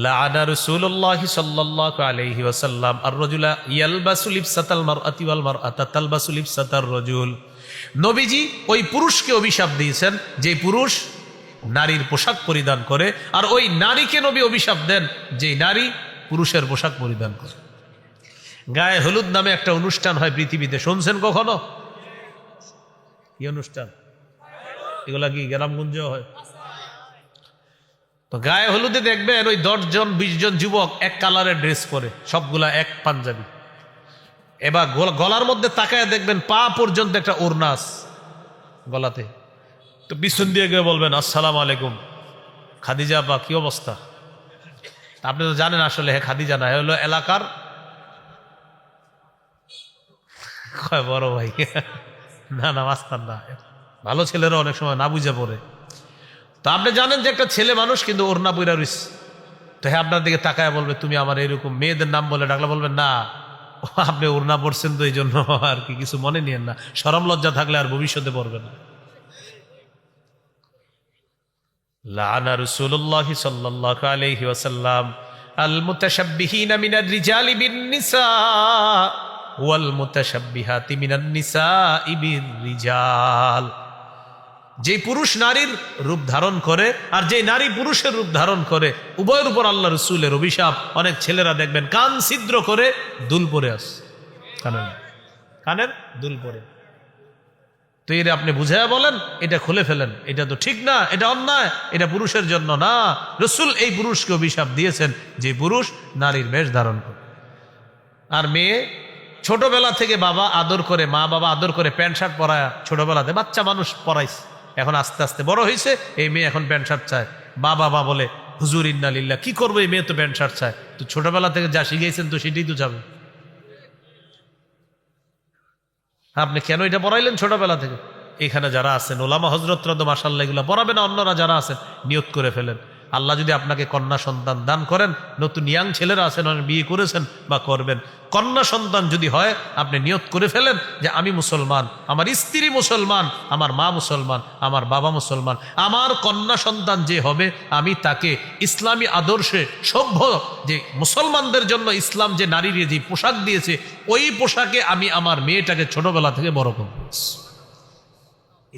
লাআনা রাসূলুল্লাহি সাল্লাল্লাহু আলাইহি ওয়াসাল্লাম আর-রাজুলা ইয়ালবাসু লিবসাতাল মারআতি ওয়াল মারআতা তালবাসু লিবসাতার রাজুল। নবীজি ওই পুরুষকে অভিশাপ দিয়েছেন যে পুরুষ নারীর পোশাক পরিধান করে, আর ওই নারীকে নবী অভিশাপ দেন যে নারী পুরুষের পোশাক পরিধান করে। গায়ে হলুদ নামে একটা অনুষ্ঠান হয় পৃথিবীতে, শুনছেন কখনো? কি অনুষ্ঠান এগুলা? কি গ্রামগঞ্জে হয়? তো গায়ে হলুদে দেখবেন ওই 10 জন 20 জন যুবক এক কালারের ড্রেস পরে, সবগুলা এক পাঞ্জাবি। এবার গলার মধ্যে তাকায় দেখবেন পা পর্যন্ত একটা ওড়না আছে গলাতে। তো পিছন দিয়ে গিয়ে বলবেন, আসসালামু আলাইকুম খাদিজা আপা, কি অবস্থা? আপনি তো জানেন আসলে হ্যাঁ খাদিজা না, হলো এলাকার বড় ভাই। না না, মাস্তান না, ভালো ছেলেরা অনেক সময় না বুঝে পড়ে। তো আপনি জানেন যে একটা ছেলে মানুষ কিন্তু ওড়না পইরা রইছে, তো হ্যাঁ আপনার দিকে তাকায় বলবে তুমি আমার এরকম, মেয়েদের নাম বলে ডাকলে বলবেন না আপনি ওড়না পড়ছেন তো এই জন্য আর কি, কিছু মনে নিয়েন না, শরম লজ্জা থাকলে আর ভবিষ্যতে পড়বে না। লাআনা রাসূলুল্লাহি সাল্লাল্লাহু আলাইহি ওয়াসাল্লাম আল মুতাশাব্বিহিনা মিনার রিজালি বিন নিসা ওয়াল মুতাশাব্বিহাতি মিনান নিসাই বির রিজাল। যে পুরুষ নারীর রূপ ধারণ করে আর যে নারী পুরুষের রূপ ধারণ করে, উভয়ের উপর আল্লাহ রাসূলের অভিশাপ। অনেক ছেলেরা দেখবেন কান ছিদ্র করে দুল পরে আসে, কানের দুল পরে। তো এর আপনি বুঝাইয়া বলেন এটা খুলে ফেলেন, এটা তো ঠিক না, এটা অন্যায়, এটা পুরুষের জন্য না। রাসূল এই পুরুষকে অভিশাপ দিয়েছেন যে পুরুষ নারীর বেশ ধারণ করে। আর মেয়ে ছোটবেলা থেকে বাবা আদর করে, মা বাবা আদর করে প্যান্ট শার্ট পরায়, ছোটবেলাতে বাচ্চা মানুষ পরাইছে, এখন আস্তে আস্তে বড় হয়েছে, এই মেয়ে এখন প্যান্ট শার্ট চায়। বাবা বলে হুজুর ইন্না লিল্লাহ, কি করবো এই মেয়ে তো প্যান্ট শার্ট চায়। তো ছোটবেলা থেকে যা শিখেছেন তো সেটাই তো যাবে, আপনি কেন এটা পড়াইলেন ছোটবেলা থেকে? এখানে যারা আছেন ওলামা হযরতরা তো মাশাআল্লাহ এগুলো পড়াবে না, অন্যরা যারা আছেন নিয়ত করে ফেলেন আল্লাহ যদি আপনাকে কন্যা সন্তান দান করেন, নতুন ইয়াং ছেলেরা আছেন, অনেক বিয়ে করেছেন বা করবেন, কন্যা সন্তান যদি হয় আপনি নিয়ত করে ফেলেন যে আমি মুসলমান, আমার স্ত্রী মুসলমান, আমার মা মুসলমান, আমার বাবা মুসলমান, আমার কন্যা সন্তান যে হবে আমি তাকে ইসলামী আদর্শে সভ্য, যে মুসলমানদের জন্য ইসলাম যে নারীর যে পোশাক দিয়েছে ওই পোশাকে আমি আমার মেয়েটাকে ছোটবেলা থেকে বড় করব।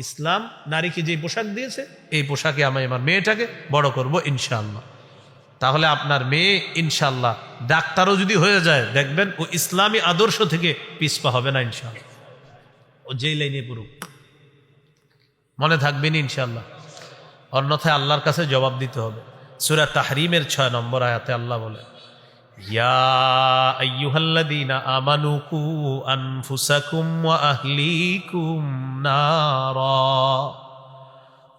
ইসলাম নারীকে যে পোশাক দিয়েছে এই পোশাকে আমি আমার মেয়েটাকে বড় করব ইনশাআল্লাহ। তাহলে আপনার মেয়ে ইনশাআল্লাহ ডাক্তারও যদি হয়ে যায় দেখবেন ও ইসলামী আদর্শ থেকে পিছপা হবে না ইনশাআল্লাহ, ও যেই লাইনে পড়ুক মনে থাকবেন ইনশাআল্লাহ, অন্যথায় আল্লাহর কাছে জবাব দিতে হবে। সূরা তাহরিমের 6 নম্বর আয়াতে আল্লাহ বলে, ইয়া আইয়ুহাল্লাযীনা আমানু কু আনফুসাকুম ওয়া আহলিকুম নারা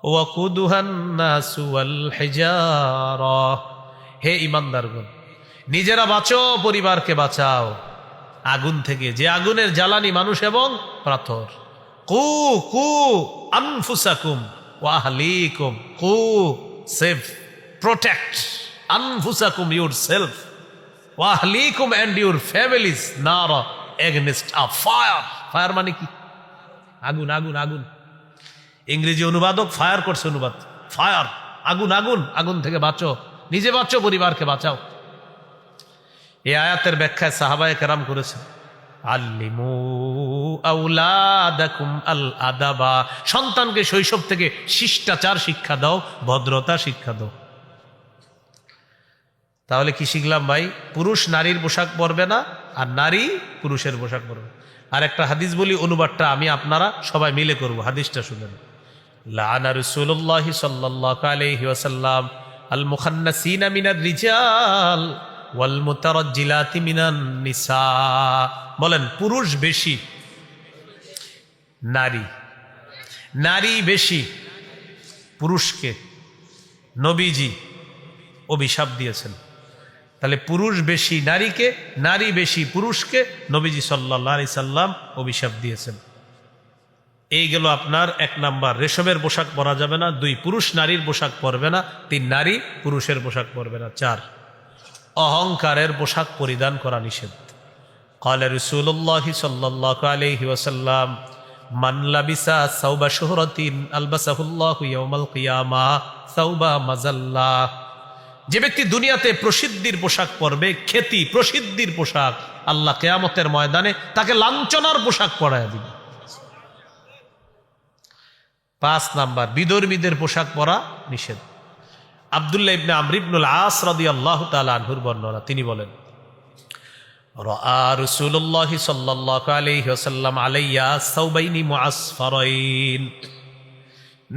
ওয়াকুদুহান নাসু ওয়াল হিজারা। হে ঈমানদারগণ, নিজেরা বাঁচো, পরিবারকে বাঁচাও আগুন থেকে, যে আগুনের জ্বালানি মানুষ এবং পাথর। কু কু আনফুসাকুম ওয়া আহলিকুম, কু সেভ, প্রোটেক্ট, আনফুসাকুম ইউরসেলফ, ওয়া আহলিকুম এন্ড ইউর ফ্যামিলিজ নারা এগেইনস্ট আ ফায়ার। ফায়ার মানে কি? আগুন, আগুন, আগুন। ইংরেজি অনুবাদক ফায়ার করছে অনুবাদ, ফায়ার, আগুন, আগুন, আগুন থেকে বাঁচো, নিজে বাঁচো, পরিবারকে বাঁচাও। এই আয়াতের ব্যাখ্যায় সাহাবায়ে কেরাম করেছেন, আল্লিমু আওলাদাকুম আল আদাবা, সন্তানকে শৈশব থেকে শিষ্টাচার শিক্ষা দাও, ভদ্রতা শিক্ষা দাও। তাহলে কি শিখলাম ভাই? পুরুষ নারীর পোশাক পরবে না, আর নারী পুরুষের পোশাক পরবে। আর একটা হাদিস বলি, অনুবাদটা আমি আপনারা সবাই মিলে করব। হাদিসটা শুনেন, লাআনা রাসূলুল্লাহি সাল্লাল্লাহু আলাইহি ওয়াসাল্লাম আল মুখান্নাসিনা মিনার রিজাল ওয়াল মুতারাজ্জিলাতি মিনান নিসা। বলেন, পুরুষ বেশি, নারী, নারী বেশি। পুরুষকে নবীজি অভিশাপ দিয়েছেন। তাহলে পুরুষ বেশি নারীকে, নারী বেশি পুরুষকে নবীজি সাল্লাল্লাহু আলাইহি সাল্লাম অভিশাপ দিয়েছেন। এই গেল আপনার 1 নাম্বার, রেশমের পোশাক পরা যাবে না। 2, পুরুষ নারীর পোশাক পরবে না। 3, নারী পুরুষের পোশাক পরবে না। 4, অহংকারের পোশাক পরিধান করা নিষেধ। ক্বালা রাসূলুল্লাহি সাল্লাল্লাহু আলাইহি ওয়াসাল্লাম মান লাবিসা সাওবা শুহরাতিন আলবাসাহুল্লাহু ইয়াওমাল কিয়ামাহ সাওবা মাযাল্লাহ। যে ব্যক্তি দুনিয়াতে প্রসিদ্ধির পোশাক পরবে, খ্যাতি প্রসিদ্ধির পোশাক, আল্লাহ কিয়ামতের ময়দানে তাকে লাঞ্ছনার পোশাক পরায় দিবে। 5 নাম্বার, বিধর্মীদের পোশাক পরা নিষেধ। আব্দুল্লাহ ইবনে আমর ইবনুল আস রাদিয়াল্লাহু তাআলা আনহুর বর্ণনা, তিনি বলেন, রাআ রাসূলুল্লাহি সাল্লাল্লাহু আলাইহি ওয়াসাল্লাম আলাইয়া সাওবাইনি মুআসফারাইন।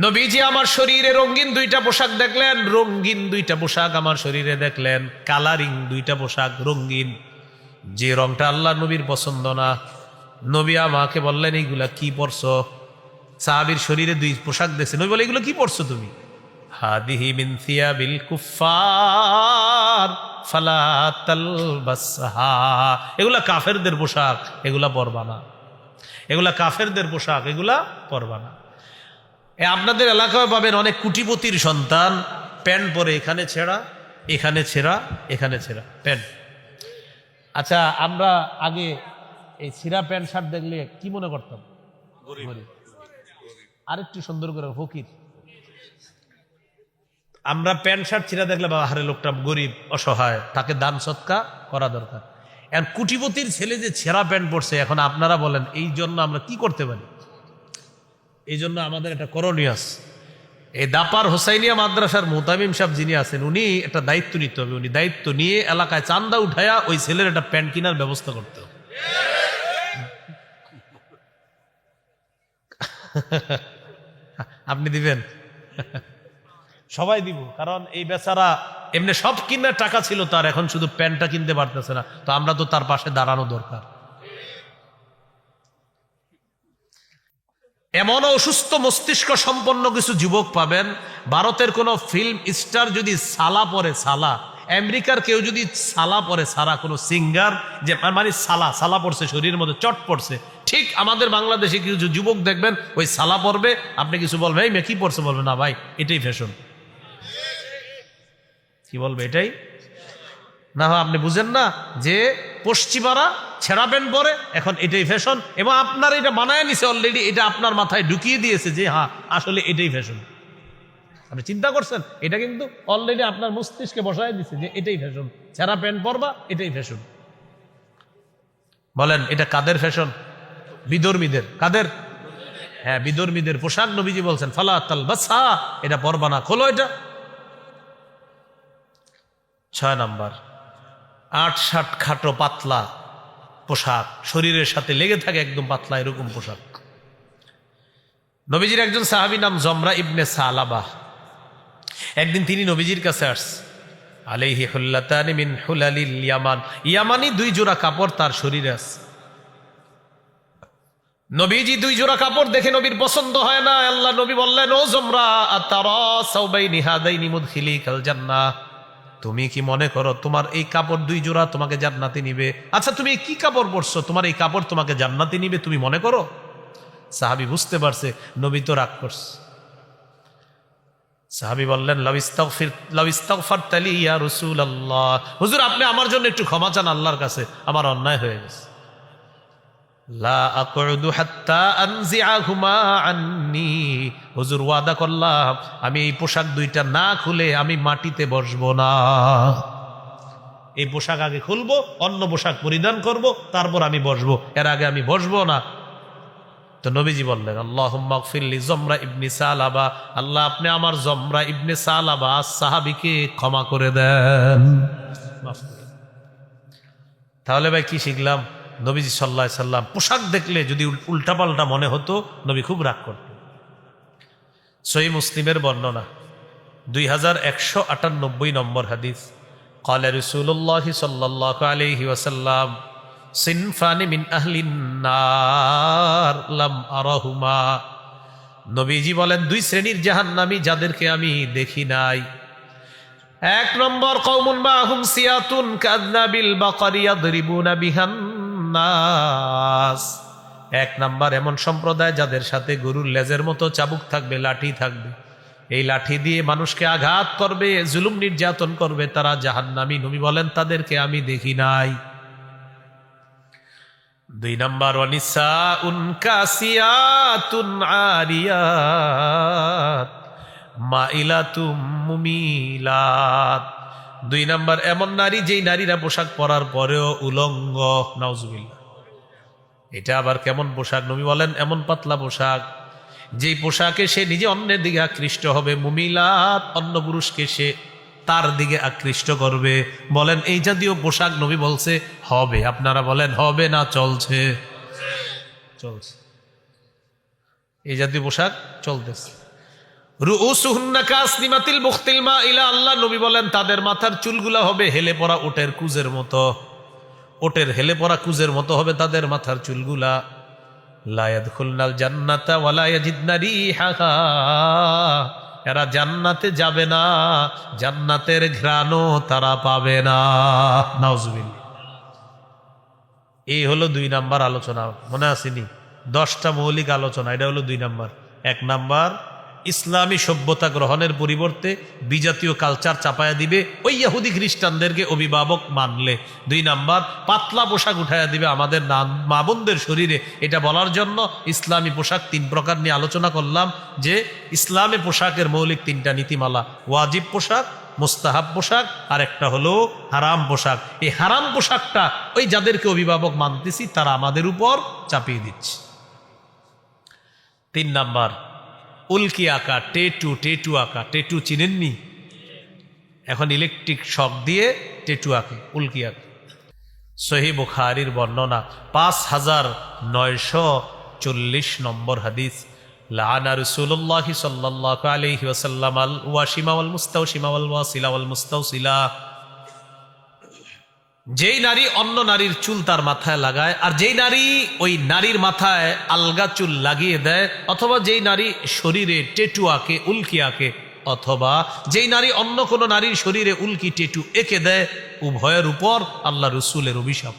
নবীজি আমার শরীরে রঙিন 2টা পোশাক দেখলেন, রঙিন 2টা পোশাক আমার শরীরে দেখলেন, কালারিং 2টা পোশাক রঙিন, যে রংটা আল্লাহ নবীর পছন্দ না। নবী আমাকে বললেন, এইগুলা কি পরছো? সাহাবীর শরীরে 2 পোশাক দেখছে, নবী বলে, এগুলো কি পরছো তুমি? হাদিহি মিন থিয়াবিল কুফার ফালা তালবাসহা। এগুলা কাফেরদের পোশাক, এগুলা পরবা না। এগুলা কাফেরদের পোশাক, এগুলা পরবা না। আপনাদের এলাকায় পাবেন অনেক কুটিপতির সন্তান প্যান্ট পরে, এখানে ছেঁড়া, এখানে ছেঁড়া, এখানে ছেঁড়া প্যান্ট। আচ্ছা, আমরা আগে এই ছিঁড়া প্যান্ট শার্ট দেখলে কি মনে করতাম? গরিব। আরেকটু সুন্দর করে ফকির। আমরা প্যান্ট শার্ট ছিঁড়া দেখলে বাবা, হারে লোকটা গরিব, অসহায়, তাকে দান সৎকা করা দরকার। এখন কুটিপতির ছেলে যে ছেঁড়া প্যান্ট পরছে, এখন আপনারা বলেন এই জন্য আমরা কি করতে পারি? এই জন্য আমাদের একটা করণীয় আছে। এই দাপার হোসাইনিয়া মাদ্রাসার মুতামিম সাহেব যিনি আছেন, উনি একটা দায়িত্ব নিতে হবে। উনি দায়িত্ব নিয়ে এলাকায় চান্দা উঠায়া ওই ছেলের একটা প্যান্ট কেনার ব্যবস্থা করতে হবে। আপনি দিবেন? সবাই দিব, কারণ এই বেচারা এমনি সব কিনার টাকা ছিল তার, এখন শুধু প্যান্টটা কিনতে পারতেছে না, তো আমরা তো তার পাশে দাঁড়ানো দরকার। এমন অসুস্থ মস্তিষ্ক সম্পন্ন কিছু যুবক পাবেন, ভারতের কোন ফিল্ম স্টার যদি সালা পরে, সালা, আমেরিকার কেউ যদি সালা পরে, সারা কোনো সিঙ্গার যে মানে সালা সালা পড়ছে, শরীরের মধ্যে চট পড়ছে, ঠিক আমাদের বাংলাদেশে কিছু যুবক দেখবেন ওই সালা পরবে, আপনি কিছু বলবেন এই মেয়ে কি পড়ছে, বলবে না ভাই এটাই ফ্যাশন। কি বলবে এটাই না হয় আপনি বুঝেন না যে পশ্চিমারা ছেঁড়া প্যান্ট পরে এখন এটাই ফ্যাশন এবং আপনার এটা বানায় নিছে অলরেডি, এটা আপনার মাথায় ঢুকিয়ে দিয়েছে যে হ্যাঁ আসলে এটাই ফ্যাশন। আপনি চিন্তা করছেন এটা কিন্তু অলরেডি আপনার মস্তিষ্কে বসায় দিচ্ছে যে এটাই ফ্যাশন, ছেঁড়া প্যান্ট পরবা এটাই ফ্যাশন। বলেন এটা কাদের ফ্যাশন? বিধর্মীদের। কাদের? হ্যাঁ বিধর্মীদের পোশাক। নবীজি বলছেন ফালা তালবাসহা, এটা পরবা না, খোলো এটা। 6 নাম্বার, 8-60 খাটো পাতলা পোশাক, শরীরের সাথে লেগে থাকে একদম পাতলা এরকম পোশাক। নবীজির একজন সাহাবী নাম জমরা ইবনে সালাবা, একদিন তিনি নবীজির কাছে আসছে। আলাইহি হুল্লাতানি মিন হুলালিল ইয়ামান, ইয়ামানি 2 জোড়া কাপড় তার শরীরে আছে। নবীজি 2 জোড়া কাপড় দেখে নবীর পছন্দ হয় না। আল্লাহ নবী বললেন, ও জমরা আতারা সাওবাইনি হাদাইনি মুদখিলিকাল জান্নাহ, তুমি কি মনে করো তোমার এই কাপড় 2 জোড়া তোমাকে জান্নাতে নিবে? আচ্ছা তুমি কি কাপড় পরছো, তোমার এই কাপড় তোমাকে জান্নাতে নিবে তুমি মনে করো? সাহাবী বুঝতে পারছে নবী তো রাগ করছে। সাহাবী বললেন লাউ ইস্তাগফারতা লি ইয়া রাসূলুল্লাহ, হুজুর আপনি আমার জন্য একটু ক্ষমা চান আল্লাহর কাছে, আমার অন্যায় হয়ে গেছে। লা আকুদু হাত্তা আনজিআহুমা আন্নি, হুজুর ওয়াদা করলাম আমি এই পোশাক 2টা না খুলে আমি মাটিতে বসবো না। এই পোশাক আগে খুলবো, অন্য পোশাক পরিধান করব, তারপর আমি বসবো, এর আগে আমি বসবো না। তো নবীজি বললেন আল্লাহুম্মা গফির লি জমরা ইবনে সালাবা, আল্লাহ আপনি আমার জমরা ইবনে সালাবা সাহাবীকে ক্ষমা করে দেন। তাহলে ভাই কি শিখলাম? নবীজি সাল্লাল্লাহু আলাইহি সাল্লাম পোশাক দেখলে যদি উল্টাপাল্টা মনে হতো নবী খুব রাগ করতেন। সহিহ মুসলিমের বর্ণনা 2198 নম্বর হাদিস, ক্বালা রাসূলুল্লাহ সাল্লাল্লাহু আলাইহি ওয়াসাল্লাম সিনফানি মিন আহলিন নার লাম আরাহুমা, নবীজি বলেন 2 শ্রেণীর জাহান্নামী যাদেরকে আমি দেখি নাই। 1 নম্বর কওমুন মাহুম সিয়াতুন কাযনাবিল বাকারি ইয়াদরিবুনা বিহান নাস, 1 নাম্বার এমন সম্প্রদায় যাদের সাথে গরুর লেজের মতো চাবুক থাকবে, লাঠি থাকবে, এই লাঠি দিয়ে মানুষকে আঘাত করবে, জুলুম নির্যাতন করবে, তারা জাহান্নামী। নবী বলেন তাদেরকে আমি দেখি নাই। 2 নাম্বার ওয়ানিসাউন কাসিয়াতুন আরিয়াত মাইলাতুম মুমিলাত, 2 নাম্বার এমন নারী যেই নারীরা পোশাক পরার পরেও উলঙ্গ। নাউজুবিল্লাহ, এটা আবার কেমন পোশাক? নবী বলেন এমন পাতলা পোশাক যেই পোশাকে সে নিজে অন্যের দিকে আকৃষ্ট হবে, মুমিলাত অন্য পুরুষকে সে তার দিকে আকৃষ্ট করবে। বলেন এই জাতীয় পোশাক নবী বলছে হবে, আপনারা বলেন হবে না চলছে? চলছে, এই জাতীয় পোশাক চলতেছে। রুউসুহুন্না কাসনিমাতিল বুখতিল মাইলা, আল্লাহ নবী বলেন তাদের মাথার চুলগুলা হবে হেলে পড়া ওটের কুজের মতো, ওটের হেলে পড়া কুজের মতো হবে তাদের মাথার চুলগুলা। লা ইয়াদখুলনাল জান্নাতা ওয়া লা ইয়াজিদনা রিহাহা, এরা জান্নাতে যাবে না, জান্নাতের ঘ্রাণও তারা পাবে না। নাউজুবিল্লাহ। এই হলো 2 নাম্বার আলোচনা, মনে আসেনি? 10টা মৌলিক আলোচনা, এটা হলো 2 নাম্বার। 1 নাম্বার ইসলামী সভ্যতা গ্রহণের পরিবর্তে বিজাতীয় কালচার চাপায়া দিবে ওই ইহুদি খ্রিস্টানদেরকে অভিভাবক মানলে। 2 নাম্বার পাতলা পোশাক উঠাইয়া দিবে আমাদের মা বোনদের শরীরে। এটা বলার জন্য ইসলামী পোশাক 3 প্রকার নিয়ে আলোচনা করলাম, যে ইসলামী পোশাকের মৌলিক 3টা নীতিমালা, ওয়াজিব পোশাক, মুস্তাহাব পোশাক, আর একটা হলো হারাম পোশাক। এই হারাম পোশাকটা ওই যাদেরকে অভিভাবক মানতেছি তারা আমাদের উপর চাপিয়ে দিচ্ছে। 3 নাম্বার উল্কি আঁকা, টেটু আঁকা। টেটু চিনেননি? এখন ইলেকট্রিক শক দিয়ে টেটু আঁকে, উল্কি আঁকে। সহিহ বুখারীর বর্ণনা 5940 নম্বর হাদিস, লাআনা রাসূলুল্লাহ সাল্লাল্লাহু আলাইহি ওয়াসাল্লাম আল ওয়াশিমা ওয়াল মুস্তাওশিমা ওয়াল ওয়াসিলা ওয়াল মুস্তাওসিলা, যেই নারী অন্য নারীর চুল তার মাথায় লাগায়, আর যেই নারী ওই নারীর মাথায় আলগা চুল লাগিয়ে দেয়, অথবা যেই নারী শরীরে টেটু আঁকে, উল্কি আঁকে, অথবা যেই নারী অন্য কোনো নারীর শরীরে উল্কি টেটু এঁকে দেয়, উভয়ের উপর আল্লাহ রসুলের অভিশাপ।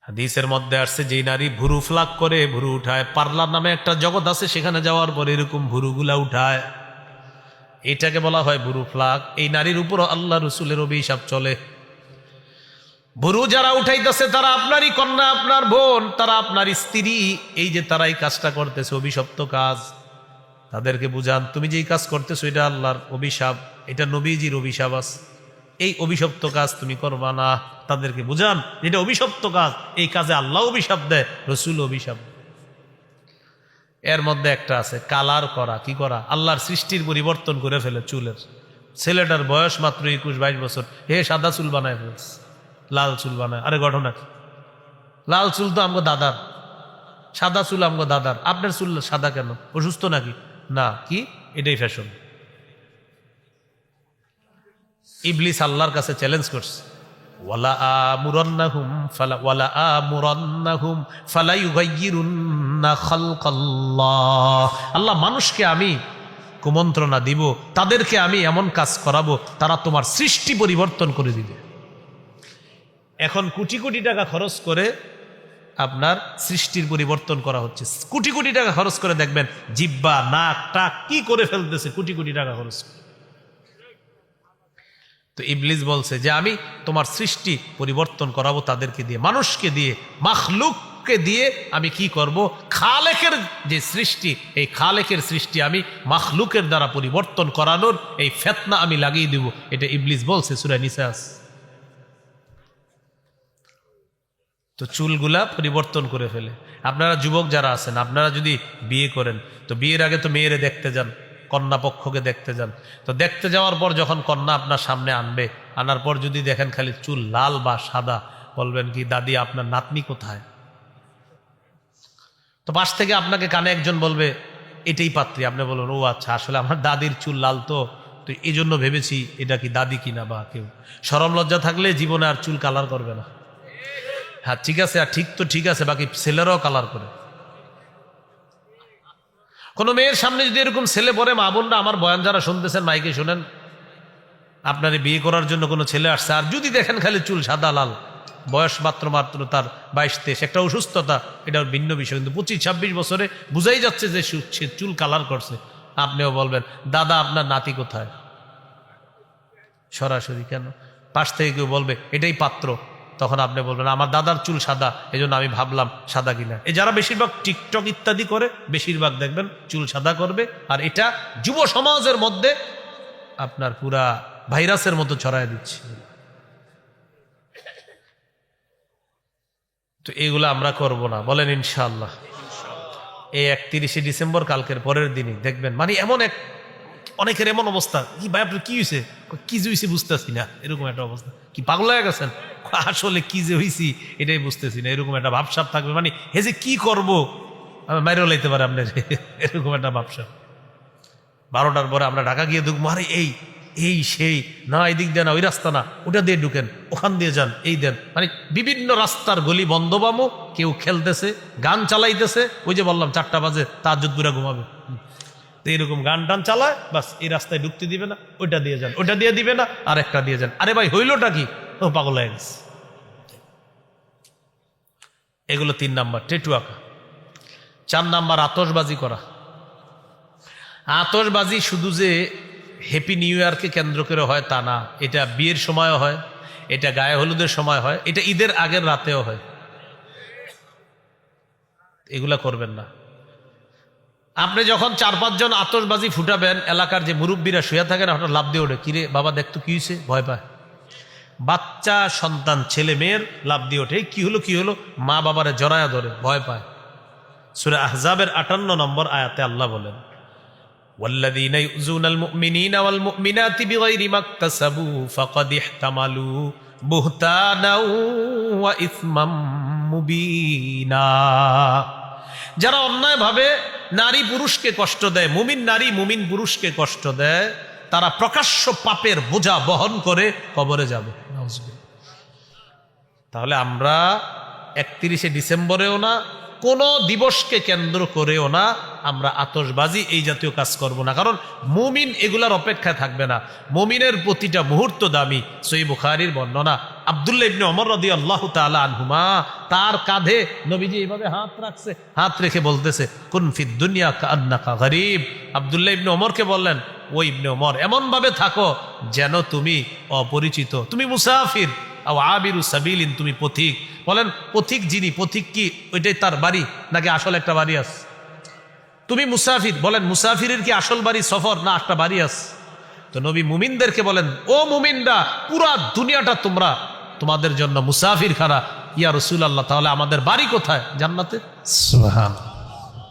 হাদিসের মধ্যে আসছে যেই নারী ভুরু ফ্লাক করে, ভুরু উঠায়, পার্লার নামে একটা জগৎ আছে, সেখানে যাওয়ার পর এরকম ভুরুগুলা উঠায়, এটাকে বলা হয় বুরু ফ্লাক। এই নারীর উপর আল্লাহ রসুলের অভিশাপ চলে। বুরু যারা উঠাইতেছে তারা আপনারই কন্যা, আপনার বোন, তারা আপনার স্ত্রী। এই যে তারা এই কাজটা করতেছে অভিশপ্ত কাজ, তাদেরকে বুঝান তুমি যে এই কাজ করতেছো এটা আল্লাহর অভিশাপ, এটা নবীজির অভিশাপ আছে, এই অভিশপ্ত কাজ তুমি করবা না। তাদেরকে বুঝান এটা অভিশপ্ত কাজ, এই কাজে আল্লাহ অভিশাপ দেয়, রসুল অভিশাপ। এর মধ্যে একটা আছে কালার করা। কি করা? আল্লাহর সৃষ্টির পরিবর্তন করে ফেলে চুলের। ছেলেটার বয়স মাত্র 21-22 বছর, হে সাদা চুল বানায় ফেলছে, লাল চুল বানায়। আরে ঘটনা কি? লাল চুল তো আমগো দাদার, সাদা চুল আমগো দাদার, আপনার চুল সাদা কেন? অসুস্থ নাকি? না, কি এটাই ফ্যাশন। ইবলিস আল্লাহর কাছে চ্যালেঞ্জ করছে, ওয়ালা আমুরান্নাহুম ফালা ইউগাইয়িরুন্না খালকাল্লাহ। আল্লাহ মানুষকে আমি কুমন্ত্রণা দিব, তাদেরকে আমি এমন কাজ করাবো তারা তোমার সৃষ্টি পরিবর্তন করে দিবে। এখন কোটি কোটি টাকা খরচ করে আপনার সৃষ্টির পরিবর্তন করা হচ্ছে। কোটি কোটি টাকা খরচ করে দেখবেন জিব্বা, নাক, টাক কি করে ফেলতেছে, কোটি কোটি টাকা খরচ করে। তো ইবলিস বলছে যে আমি তোমার সৃষ্টি পরিবর্তন করাবো তাদেরকে দিয়ে, মানুষকে দিয়ে, মাখলুককে দিয়ে আমি কি করব? খালেকের যে সৃষ্টি, এই খালেকের সৃষ্টি আমি মাখলুকের দ্বারা পরিবর্তন করানোর এই ফিতনা আমি লাগিয়ে দিব। এটা ইবলিস বলছে সূরা নিসা। তো চুলগুলা পরিবর্তন করে ফেলে। আপনারা যুবক যারা আছেন, আপনারা যদি বিয়ে করেন তো বিয়ের আগে তো মেয়েরে দেখতে যান, কন্যা পক্ষকে দেখতে যান। তো দেখতে যাওয়ার পর যখন কন্যা আপনার সামনে আনবে, আনার পর যদি দেখেন খালি চুল লাল বা সাদা, বলবেন কি দাদি আপনার নাতনি কোথায়? তো পাশ থেকে আপনাকে কানে একজন বলবে এটাই পাত্রী। আপনি বলবেন ও আচ্ছা, আসলে আমার দাদির চুল লাল তো এই জন্য ভেবেছি এটা কি দাদি কিনা বা কেউ। শরম লজ্জা থাকলে জীবনে আর চুল কালার করবে না। হ্যাঁ ঠিক আছে, আর ঠিক তো ঠিক আছে, বাকি ছেলেরাও কালার করে। কোনো মেয়ের সামনে যদি এরকম ছেলে পরে, মা বোনরা আমার বয়ান যারা শুনতেছেন মাইকে শুনেন, আপনারে বিয়ে করার জন্য কোনো ছেলে আসছে, আর যদি দেখেন খালি চুল সাদা লাল, বয়স মাত্র তার 22-23, একটা অসুস্থতা, এটা ভিন্ন বিষয়, কিন্তু 25-26 বছরে বুঝাই যাচ্ছে যে সে চুল কালার করছে। আপনিও বলবেন দাদা আপনার নাতি কোথায়? সরাসরি কেন? পাশ থেকে কেউ বলবে এটাই পাত্র, তখন আপনি বলবেন আমার দাদার চুল সাদা, এই জন্য আমি ভাবলাম সাদা কিনা। এই যারা বেশিরভাগ টিকটক ইত্যাদি করে, বেশিরভাগ দেখবেন চুল সাদা করবে, আর এটা যুব সমাজের মধ্যে আপনার পুরা ভাইরাসের মতো ছড়ায় দিচ্ছে। তো এইগুলো আমরা করব না, বলেন ইনশাআল্লাহ। এই 31শে ডিসেম্বর, কালকের পরের দিনই দেখবেন মানে এমন অনেকের এমন অবস্থা, কি ভাই আপনার কি হয়েছে? কি যে হয়েছে বুঝতেছি না, এরকম একটা অবস্থা। কি পাগল হয়ে গেছেন? আসলে কি যে হয়েছি এটাই বুঝতেছি না, এরকম একটা ভাবসাব থাকবে। মানে হে যে কি করবো, মাইরেও লাইতে পারে আপনার, এরকম একটা ভাবসাব। 12টার পরে আমরা ঢাকা গিয়ে ঢুকবো, আরে এই সেই না, এই দিক দিয়ে না, ওই রাস্তা না, ওটা দিয়ে ঢুকেন, ওখান দিয়ে যান, এই দেন। মানে বিভিন্ন রাস্তার গলি বন্ধ পাবো, কেউ খেলতেছে, গান চালাইতেছে। ওই যে বললাম 4টা বাজে তাহাজ্জুদ পুরা ঘুমাবে, তো এরকম গান টান চালায়, বাস এই রাস্তায় ঢুকতে দিবে না, ওইটা দিয়ে যান, ওইটা দিয়ে দিবে না, আর একটা দিয়ে যান। আরে ভাই হইলটা কি? ও পাগল হয়ে গেছে। এগুলো 3 নাম্বার, টেটু আঁকা। 4 নাম্বার আতশবাজি করা। আতশবাজি শুধু যে হ্যাপি নিউ ইয়ারকে কেন্দ্র করে হয় তা না, এটা বিয়ের সময়ও হয়, এটা গায়ে হলুদের সময় হয়, এটা ঈদের আগের রাতেও হয়। এগুলা করবেন না। আপনি যখন 4-5 জন আতশবাজি ফুটাবেন, এলাকার যে মুরব্বীরা শুয়ে থাকেন হঠাৎ লাভ দিয়ে ওঠে, কিরে বাবা দেখতো কি হয়েছে, ভয় পায়। বাচ্চা সন্তান ছেলে মেয়ের লাভ দিয়ে ওঠে, কি হলো, মা বাবারে জড়ায়া ধরে, ভয় পায়। সূরা আহজাবের 58 নম্বর আয়াতে আল্লাহ বলেন, ওয়াল্লাযীনা ইউযুনাল মুমিনিনা ওয়াল মুমিনাতি বিগাইরি মাকতাসাবু ফাকাদ ইহতামালু বুহতানাও ওয়া ইসমাম মুবিনা। যারা অন্যায়ভাবে নারী পুরুষকে কষ্ট দেয়, মুমিন নারী মুমিন পুরুষকে কষ্ট দেয়, তারা প্রকাশ্য পাপের বোঝা বহন করে কবরে যাবে। তাহলে আমরা 31শে ডিসেম্বরেও না, কোন দিবসকে কেন্দ্র করেও না আমরা আতশবাজি এই জাতীয় কাজ করব না, কারণ মুমিন এগুলার অপেক্ষায় থাকবে না। মুমিনের প্রতিটা মুহূর্ত দামি। সহিহ বুখারীর বর্ণনা, আব্দুল্লাহ ইবনে ওমর রাদিয়াল্লাহু তাআলা আনহুমা, তার কাঁধে নবীজি এইভাবে হাত রাখছে, হাত রেখে বলতেছে কুন ফিদ দুনিয়া কান্নাকা গরীব। আব্দুল্লাহ ইবনে ওমরকে বললেন, ও ইবনে ওমর এমন ভাবে থাকো যেন তুমি অপরিচিত, তুমি মুসাফির, আও আবিরু সাবিলিন, তুমি পথিক। বলেন পথিক যিনি, পথিক কি ওইটাই তার বাড়ি নাকি আসল একটা বাড়ি আছে? তুমি মুসাফির, বলেন মুসাফিরের কি আসল বাড়ি সফর না একটা বাড়ি আছে? তো নবী মুমিনদেরকে বলেন, ও মুমিনরা, পুরা দুনিয়াটা তোমরা তোমাদের জন্য মুসাফির খানা। ইয়া রাসূলুল্লাহ, তাহলে আমাদের বাড়ি কোথায়? জান্নাতে। সুবহানাল্লাহ,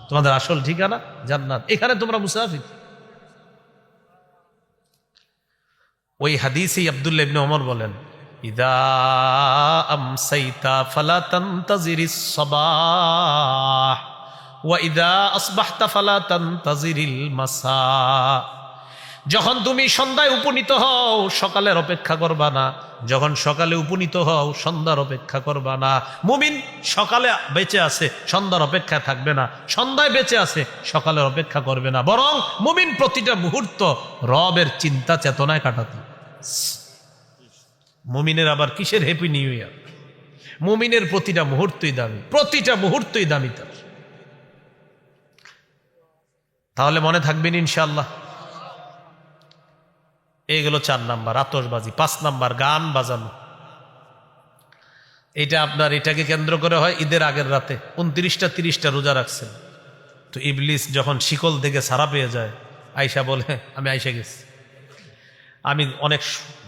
তোমাদের আসল ঠিকানা জান্নাত, এখানে তোমরা মুসাফির। ওই হাদিসে আব্দুল্লাহ ইবনে ওমর বলেন, ইদা আমসাইতা ফালা তানতাজিরিস সাবাহ ওয়া ইদা আসবাহতা ফালা তানতাজিরিল মাসা। যখন তুমি সন্ধ্যায় উপনীত হও সকালের অপেক্ষা করবা না, যখন সকালে উপনীত হও সন্ধ্যার অপেক্ষা করবা না। মুমিন সকালে বেঁচে আছে, সন্ধ্যার অপেক্ষায় থাকবে না, সন্ধ্যায় বেঁচে আছে, সকালের অপেক্ষা করবে না, বরং মুমিন প্রতিটা মুহূর্ত রবের চিন্তা চেতনায় কাটাতে। মুমিনের আবার কিসের হ্যাপি নিউ ইয়ার? মুমিনের প্রতিটা মুহূর্তই দামি, প্রতিটা মুহূর্তই দামি তার। তাহলে মনে থাকবেন ইনশাআল্লাহ। এইগুলো 4 নাম্বার আতশবাজি। 5 নাম্বার গান বাজানো। এটা আপনার এটাকে কেন্দ্র করে হয় ঈদের আগের রাতে 29টা 30টা রোজা রাখছেন, তো ইবলিস যখন শিকল থেকে ছাড়া পেয়ে যায়, আয়সা বলে আমি আয়সা গেছি, আমি অনেক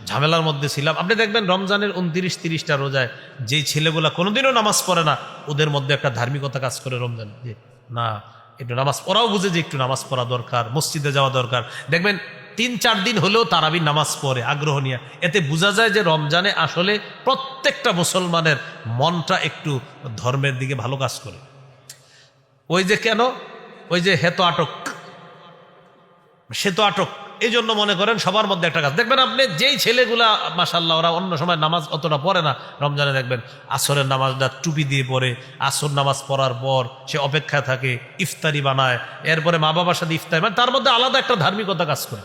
ঝামেলার মধ্যে ছিলাম। আপনি দেখবেন রমজানের 29-30টা রোজায় যেই ছেলেগুলা কোনোদিনও নামাজ পড়ে না, ওদের মধ্যে একটা ধার্মিকতা কাজ করে রমজান, যে না একটু নামাজ পড়াও, বুঝে যে একটু নামাজ পড়া দরকার, মসজিদে যাওয়া দরকার। দেখবেন 3-4 দিন হলেও তারাবি নামাজ পড়ে আগ্রহ নিয়ে। এতে বোঝা যায় যে রমজানে আসলে প্রত্যেকটা মুসলমানের মনটা একটু ধর্মের দিকে ভালো কাজ করে। ওই যে কেন, ওই যে হেতো আটক, সে তো আটক, এই জন্য মনে করেন সবার মধ্যে একটা কাজ। দেখবেন আপনি যেই ছেলেগুলা মাশাআল্লাহ ওরা অন্য সময় নামাজ অতটা পড়ে না, রমজানে দেখবেন আসরের নামাজটা টুপি দিয়ে পড়ে, আসর নামাজ পড়ার পর সে অপেক্ষায় থাকে, ইফতারি বানায়, এরপরে মা বাবার সাথে ইফতারি, মানে তার মধ্যে আলাদা একটা ধার্মিকতা কাজ করে।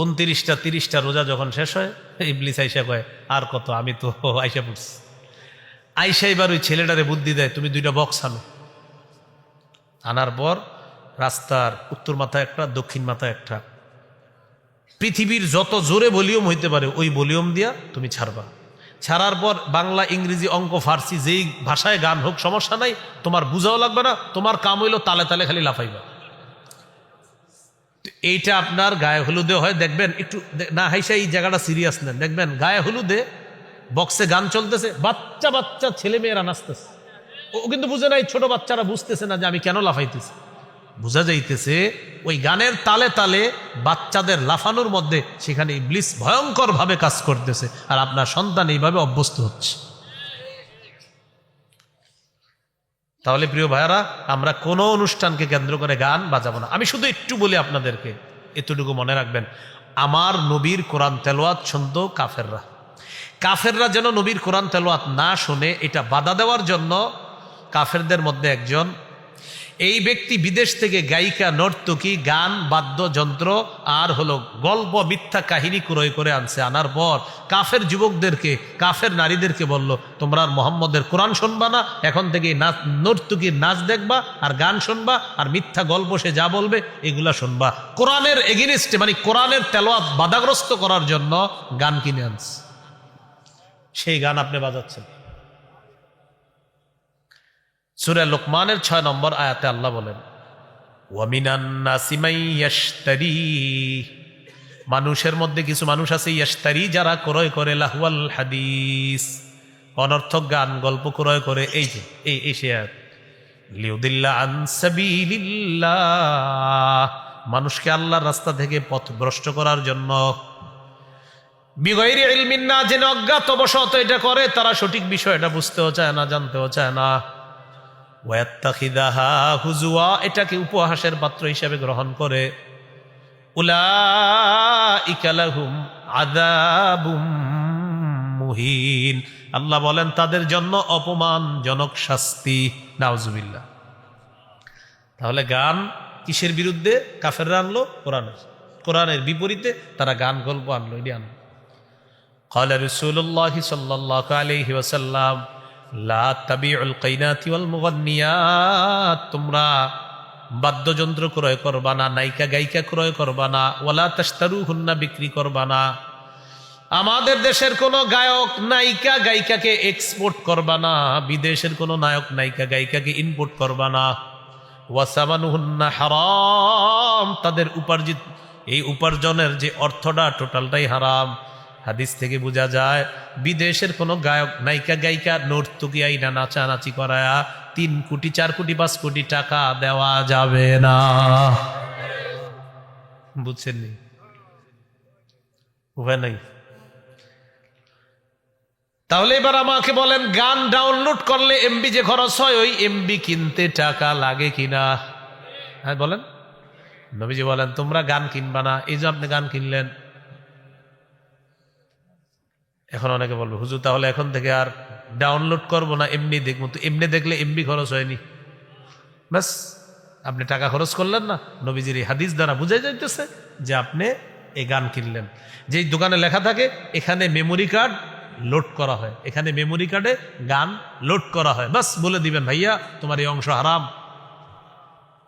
29টা 30টা রোজা যখন শেষ হয়, ইবলিস আইসা কয় আর কত, আমি তো আইসা পড়ছি। আইসা এবার ওই ছেলেটারে বুদ্ধি দেয়, তুমি 2টা বক্স আনো। আনার পর রাস্তার উত্তর মাথায় একটা, দক্ষিণ মাথায় একটা, পৃথিবীর যত জোরে ভলিউম হইতে পারে ওই ভলিউম দিয়া তুমি ছাড়বা। ছাড়ার পর বাংলা, ইংরেজি, অঙ্ক, ফার্সি যেই ভাষায় গান হোক সমস্যা নাই, তোমার বুঝাও লাগবে না, তোমার কাম হইলো তালে তালে খালি লাফাইবা। এইটা আপনার গায়ে হলুদে হয়, দেখবেন একটু না হাইসা এই জায়গাটা সিরিয়াস নেন, দেখবেন গায়ে হলুদে বক্সে গান চলতেছে, বাচ্চা বাচ্চা ছেলে মেয়েরা নাচতেছে, ও কিন্তু বুঝে নাই, ছোট বাচ্চারা বুঝতেছে না যে আমি কেন লাফাইতেছি। বোঝা যাইতেছে ওই গানের তালে তালে বাচ্চাদের লাফানোর মধ্যে সেখানে ইবলিস ভয়ঙ্কর ভাবে কাজ করতেছে, আর আপনার সন্তান এইভাবে অভ্যস্ত হচ্ছে। তাহলে প্রিয় ভাইয়ারা, আমরা কোনো অনুষ্ঠানকে কেন্দ্র করে গান বাজাবো না। আমি শুধু একটু বলি আপনাদেরকে, এতটুকু মনে রাখবেন, আমার নবীর কোরআন তেলাওয়াত শুনতো কাফেররা। কাফেররা যেন নবীর কোরআন তেলাওয়াত না শুনে, এটা বাধা দেওয়ার জন্য কাফেরদের মধ্যে একজন, এই ব্যক্তি বিদেশ থেকে গায়িকা, নর্তকী, গান, বাদ্যযন্ত্র আর হলো গল্প, মিথ্যা কাহিনী ক্রয় করে আনছে। আনার পর কাফের যুবকদেরকে, কাফের নারীদেরকে বলল, তোমরা আর মোহাম্মদের কোরআন শুনবা না, এখন থেকে নাচ, নর্তকীর নাচ দেখবা আর গান শুনবা, আর মিথ্যা গল্প সে যা বলবে এগুলা শুনবা। কোরআনের এগেনিস্টে, মানে কোরআনের তেলাওয়াত বাধাগ্রস্ত করার জন্য গান কিনে আনছে, সেই গান আপনি বাজাচ্ছেন। সূরা লোকমানের 6 নম্বর আয়াতে আল্লাহ বলেন, ওয়ামিনান নাসি মান ইয়াশতারি, মানুষের মধ্যে কিছু মানুষ আছে, ইয়াশতারি যারা ক্রয় করে, লাহওয়াল হাদিস, অনর্থক গান গল্প ক্রয় করে। এই যে এই সে আয়াত, লিউদিল্লা আন সাবিলিল্লাহ, মানুষকে আল্লাহর রাস্তা থেকে পথভ্রষ্ট করার জন্য। বিগয়রি ইলমিন, না জেনে অজ্ঞাতবশত এটা করে, তারা সঠিক বিষয়টা বুঝতেও চায় না, জানতেও চায় না। ওয়াত্তাখিদাহা হুজুয়া, এটাকে উপহাসের পাত্র হিসেবে গ্রহণ করে। উলাইকা লাহুম আযাবুম মুহিন, আল্লাহ বলেন তাদের জন্য অপমানজনক শাস্তি। নাউজুবিল্লাহ। তাহলে গান কিসের বিরুদ্ধে কাফেররা আনলো? কোরআনের বিপরীতে তারা গান গল্প আনলো, এটি আনলো। ক্বালা রাসূলুল্লাহি সাল্লাল্লাহু আলাইহি ওয়াসাল্লাম, লা তাবিউল কাইনাতি ওয়াল মুগান্নিয়াত, তোমরা বাদ্যযন্ত্র ক্রয় করবা না, নায়িকা গায়িকা ক্রয় করবা না, ওয়ালা তাশতারুহুন্না বিক্রি করবা না। আমাদের দেশের কোনো গায়ক নায়িকা গায়িকাকে এক্সপোর্ট করবা না, বিদেশের কোনো নায়ক নায়িকা গায়িকাকে ইম্পোর্ট করবা না। ওয়াসামানুহুন্না হারাম, তাদের উপার্জিত এই উপার্জনের যে অর্থটা টোটালটাই হারাম। হাদিস থেকে বোঝা যায় বিদেশের কোনো গায়ক নায়িকা গায়িকা নর্তকী আইনা নাচানাচি করায়া 3 কোটি 4 কোটি 5 কোটি টাকা দেওয়া যাবে না। বুঝছেননি? উপায় নাই। তাহলে এবার আমাকে বলেন, গান ডাউনলোড করলে এমবি যে খরচ হয়, ওই এমবি কিনতে টাকা লাগে কিনা? হ্যাঁ বলেন। নবীজি বলেন তোমরা গান কিনবা না। এই যে আপনি গান কিনলেন, এখন অনেকে বলবে হুজুর তাহলে এখন থেকে আর ডাউনলোড করবো না, এমনি দেখবো। তো এমনি দেখলে এমবি খরচ হয়নি, ব্যাস আপনি টাকা খরচ করলেন না। নবীজির এই হাদিস দ্বারা বুঝাই যাইতেছে যে আপনি এই গান কিনলেন। যেই দোকানে লেখা থাকে এখানে মেমোরি কার্ড লোড করা হয়, এখানে মেমোরি কার্ডে গান লোড করা হয়, বাস বলে দিবেন ভাইয়া তোমার এই অংশ হারাম,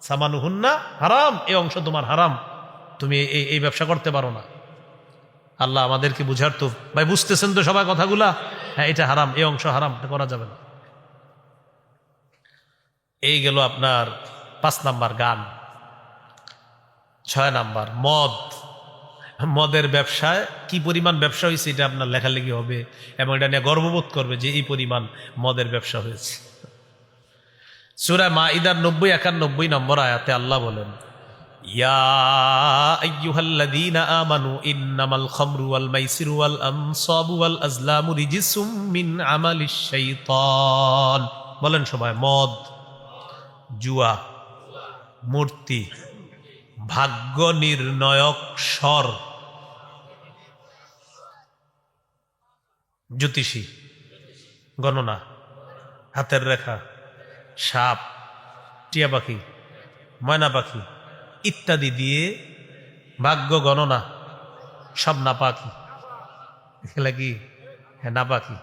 সামানুহুন্না হারাম, এই অংশ তোমার হারাম, তুমি এই ব্যবসা করতে পারো না। আল্লাহ আমাদেরকে বুঝার তো ভাই, বুঝতেছেন তো সবাই কথাগুলা? হ্যাঁ এটা হারাম, এই অংশ হারাম, এটা করা যাবে না। এই গেল আপনার 5 নাম্বার গান। 6 নাম্বার মদ। মদের ব্যবসায় কি পরিমাণ ব্যবসা হয়েছে এটা আপনার লেখালেখি হবে এবং এটা নিয়ে গর্ববোধ করবে যে এই পরিমাণ মদের ব্যবসা হয়েছে। সূরা মাইদার 90-91 নম্বর আয়াতে আল্লাহ বলেন, ইয়া আইয়ুহাল্লাযীনা আমানু ইন্নামাল খামরু ওয়াল মাইসিরু ওয়াল আনসাবু ওয়াল আজলামু রিজসুম মিন আমালিশ শাইতান। বলেন সবাই, মদ, জুয়া, মূর্তি, ভাগ্য নির্ণয়ক স্বর, জ্যোতিষী, গণনা, হাতের রেখা, সাপ, টিয়া পাখি, ময়না পাখি ইত্যাদি দিয়ে ভাগ্য গণনা সব নাপাকি। এগুলা কি? হ্যাঁ নাপাকি।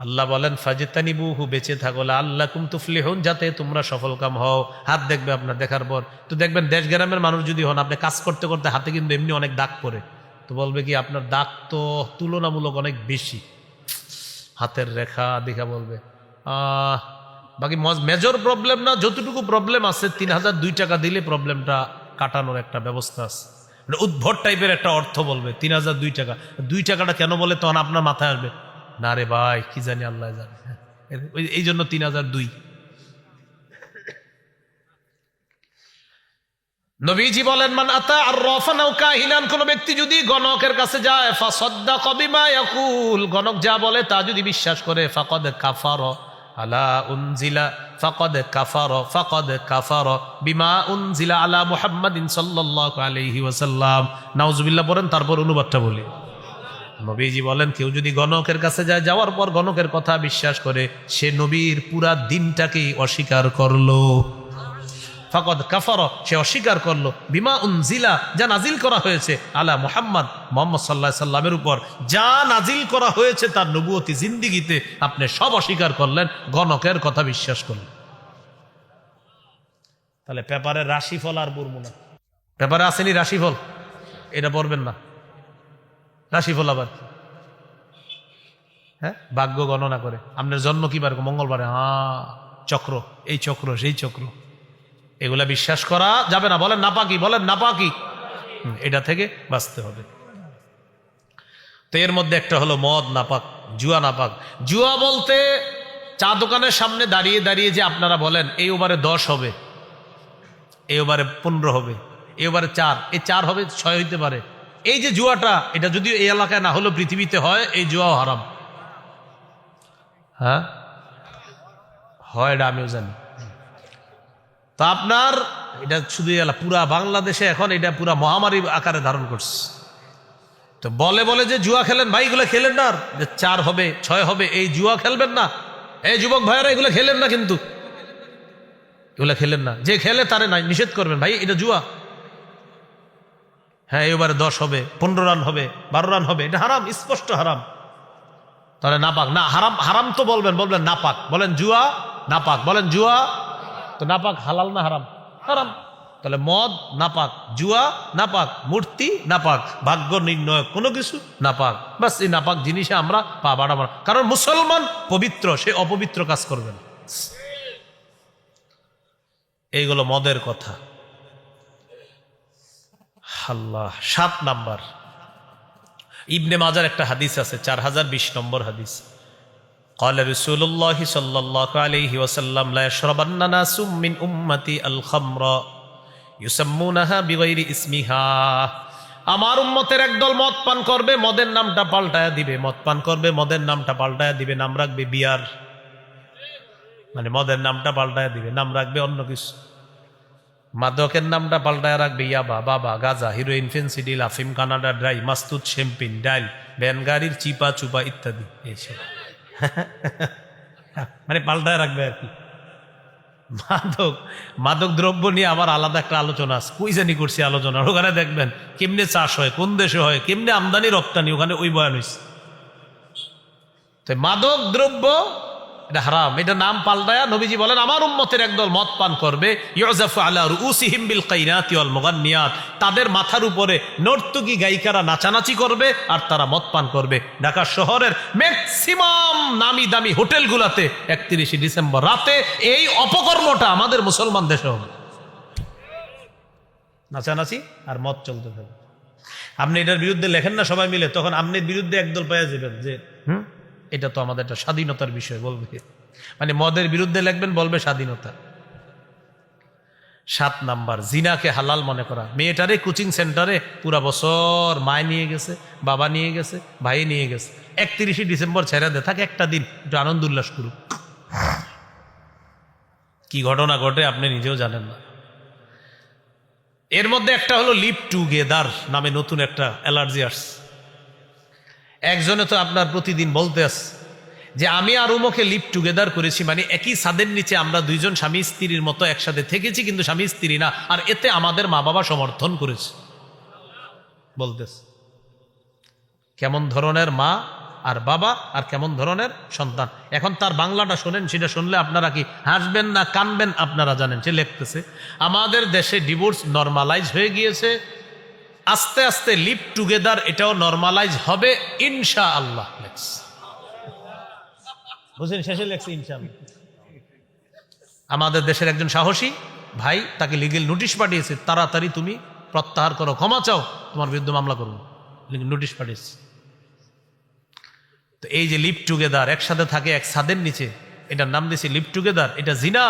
আল্লাহ বলেন ফাজতানিবুহু, বেঁচে থাকো, লাআল্লাকুম তুফলিহুন, যাতে তোমরা সফলকাম হও। হাত দেখবে আপনার দেখার পর, তো দেখবেন দেশ গ্রামের মানুষ যদি হন, আপনি কাজ করতে করতে হাতে কিন্তু এমনি অনেক দাগ পড়ে, তো বলবে কি আপনার দাগ তো তুলনামূলক অনেক বেশি, হাতের রেখা দেখা বলবে। বাকি মেজর প্রবলেম না, যতটুকু প্রবলেম আছে 3002 টাকা দিলে প্রবলেমটা কাটানোর একটা ব্যবস্থা আছে। মানে উদ্ভট টাইপের একটা অর্থ বলবে 3002 টাকা। 2 টাকাটা কেন বলে তখন আপনার মাথায় আসবে না রে ভাই কি জানি আল্লাহ জানে, এই জন্য 3002। নবীজি বলেন মান আতা আররাফান আও কাহিনান, কোন ব্যক্তি যদি গণকের কাছে যায়, ফাসাদ্দাকা বিমা ইয়াকুল, গণক যা বলে তা যদি বিশ্বাস করে, ফাকাদ কাফারা আলা উনজিলা ফাকাদ কাফারা বিমা উনজিলা আলা মুহাম্মাদিন সাল্লাল্লাহু আলাইহি ওয়াসাল্লাম। নাউজুবিল্লাহ পড়েন, তারপর অনুবাদটা বলি। নবীজি বলেন কেউ যদি গণকের কাছে যায়, যাওয়ার পর গণকের কথা বিশ্বাস করে, সে নবীর পুরা দিনটাকেই অস্বীকার করলো। ফাকাদ কাফারা, সে অস্বীকার করলো, বিমা উনজিলা, যা নাজিল করা হয়েছে, আলা মুহাম্মদ সাল্লাল্লাহু আলাইহি সাল্লামের উপর যা নাজিল করা হয়েছে তার নবুয়তি জিন্দেগিতে আপনি সব অস্বীকার করলেন, গণকের কথা বিশ্বাস করলেন। তাহলে পেপারের রাশিফল আর পড়বো না। পেপারে আসেনি রাশিফল, এটা পড়বেন না। রাশিফল আবার হ্যাঁ ভাগ্য গণনা করে, আপনার জন্ম কি বার, মঙ্গলবারে, চক্র, এই চক্র সেই চক্র, এগুলা বিশ্বাস করা যাবে না। বলেন নাপাকি, বলেন নাপাকি, এটা থেকে বাঁচতে হবে। তো এর মধ্যে একটা হলো মদ নাপাক, জুয়া নাপাক। জুয়া বলতে চা দোকানের সামনে দাঁড়িয়ে দাঁড়িয়ে যে আপনারা বলেন এই ওভারে 10 হবে, এই ওভারে 15 হবে, এই ওভারে 4, এই 4 হবে 6 হইতে পারে, এই যে জুয়াটা, এটা যদিও এই এলাকায় না হলেও পৃথিবীতে হয়, এই জুয়াও হারাম। হ্যাঁ হয়, এটা আমিও জানি। তা আপনার এটা শুধু পুরা বাংলাদেশে এখন এটা পুরা মহামারী আকারে ধারণ করছে। তো বলে বলে যে জুয়া খেলেন, ভাই এগুলো খেলেন না, যে 4 হবে 6 হবে, এই জুয়া খেলবেন না, এই যুবক ভাইয়েরা এগুলো খেলেন না, কিন্তু এগুলো খেলেন না, যে খেলে তারে নাই নিষেধ করবেন, ভাই এটা জুয়া। হ্যাঁ এবারে 10 হবে, 15 রান হবে, 12 রান হবে, এটা হারাম, স্পষ্ট হারাম। তাহলে নাপাক না, হারাম, হারাম তো বলবেন, বলবেন নাপাক, বলেন জুয়া নাপাক, বলেন জুয়া তো নাপাক হালাল না হারাম? হারাম। তাহলে মদ নাপাক, জুয়া নাপাক, মূর্তি নাপাক, ভাগ্য নির্ণয় কোনো কিছু নাপাক। বাস এই নাপাক জিনিসে আমরা পা বাড়াবো না, কারণ মুসলমান পবিত্র, সে অপবিত্র কাজ করবে না। এইগুলো মদের কথা। আল্লাহ। 7 নাম্বার, ইবনে মাজার একটা হাদিস আছে, 4020 নম্বর হাদিস। قال رسول الله صلى الله عليه وسلم لا يشربن ناس من امتي الخمر يسمونها بغير اسمها। আমার উম্মতের একদল মদ পান করবে, মদের নামটা পাল্টায়া দিবে, মদ পান করবে, মদের নামটা পাল্টায়া দিবে, নাম রাখবে বিয়ার, মানে মদের নামটা পাল্টায়া দিবে, নাম রাখবে অন্য কিছু। মাদকের নামটা পাল্টায় রাখবে ইয়াবা, বাবা, গাজা, হিরোইন, ফেন্সিডিল, আফিম, কানাডা ড্রাই, মাস্তুদ, শ্যাম্পিন, ডাইল, ভ্যান গাড়ির চিপা চুপা ইত্যাদি, এইসব মানে পাল্টায় রাখবে আর কি। মাদক দ্রব্য নিয়ে আবার আলাদা একটা আলোচনা আছে, কই জানি করছি আলোচনা, ওখানে দেখবেন কেমনে চাষ হয়, কোন দেশে হয়, কেমনে আমদানি রপ্তানি, ওখানে ওই বয়ান হয়েছে। তো মাদক দ্রব্য এটা হারাম, এটা নাম পাল্টায়া নবীজি বলেন আমার উম্মতের একদল মদ পান করবে, ইউযাফু আলা রুউসিহিম বিল কাইনাতি ওয়াল মুগান্নিয়াত, তাদের মাথার উপরে নর্তকী গায়িকারা নাচানাচি করবে আর তারা মদ পান করবে। ঢাকা শহরের ম্যাক্সিমাম নামি দামি হোটেলগুলোতে 31 ডিসেম্বর রাতে এই অপকর্মটা আমাদের মুসলমান দেশে হবে, নাচানাচি আর মদ চলতে থাকবে। আপনি এটার বিরুদ্ধে লেখেন না সবাই মিলে, তখন আপনার বিরুদ্ধে একদল পাওয়া যাবেন যে এটা তো আমাদের একটা স্বাধীনতার বিষয় বলবে, মানে মদের বিরুদ্ধে লিখবেন, বলবে স্বাধীনতা। 7 নাম্বার, জিনাকে হালাল মনে করা। মেয়েটারে কোচিং সেন্টারে পুরা বছর মায় নিয়ে গেছে, বাবা নিয়ে গেছে, ভাই নিয়ে গেছে, 31 ডিসেম্বর ছেড়ে দে, থাকে একটা দিন একটু আনন্দ উল্লাস করুক। কি ঘটনা ঘটে আপনি নিজেও জানেন না। এর মধ্যে একটা হলো লিভ টুগেদার নামে নতুন একটা অ্যালার্জি আসছে। একজনে তো আপনার প্রতিদিন বলতে আছে যে আমি আর উমকে লিভ টুগেদার করেছি, মানে একই ছাদের নিচে আমরা দুইজন স্বামী স্ত্রীর মতো একসাথে থেকেছি, কিন্তু স্বামী স্ত্রী না, আর এতে আমাদের মা বাবা সমর্থন করেছে বলতেছে। কেমন ধরনের মা আর বাবা আর কেমন ধরনের সন্তান। এখন তার বাংলাটা শোনেন, সেটা শুনলে আপনারা কি হাসবেন না কানবেন আপনারা জানেন। সে লিখতেছে আমাদের দেশে ডিভোর্স নরমালাইজ হয়ে গিয়েছে, আস্তে আস্তে লিভ টুগেদার এটাও নরমালাইজ হবে ইনশাআল্লাহ। বুঝলেন, শেষে লেখছে ইনশাআল্লাহ। আমাদের দেশের একজন সাহসী ভাই, তাকে লিগেল নোটিশ পাঠিয়েছে, তাড়াতাড়ি তুমি প্রত্যাহার করো, ক্ষমা চাও, তোমার বিরুদ্ধে মামলা করবো, নোটিশ পাঠিয়েছে। তো এই যে লিভ টুগেদার, একসাথে থাকে এক ছাদের নিচে, এটার নাম দিয়েছে লিভ টুগেদার, এটা জিনা।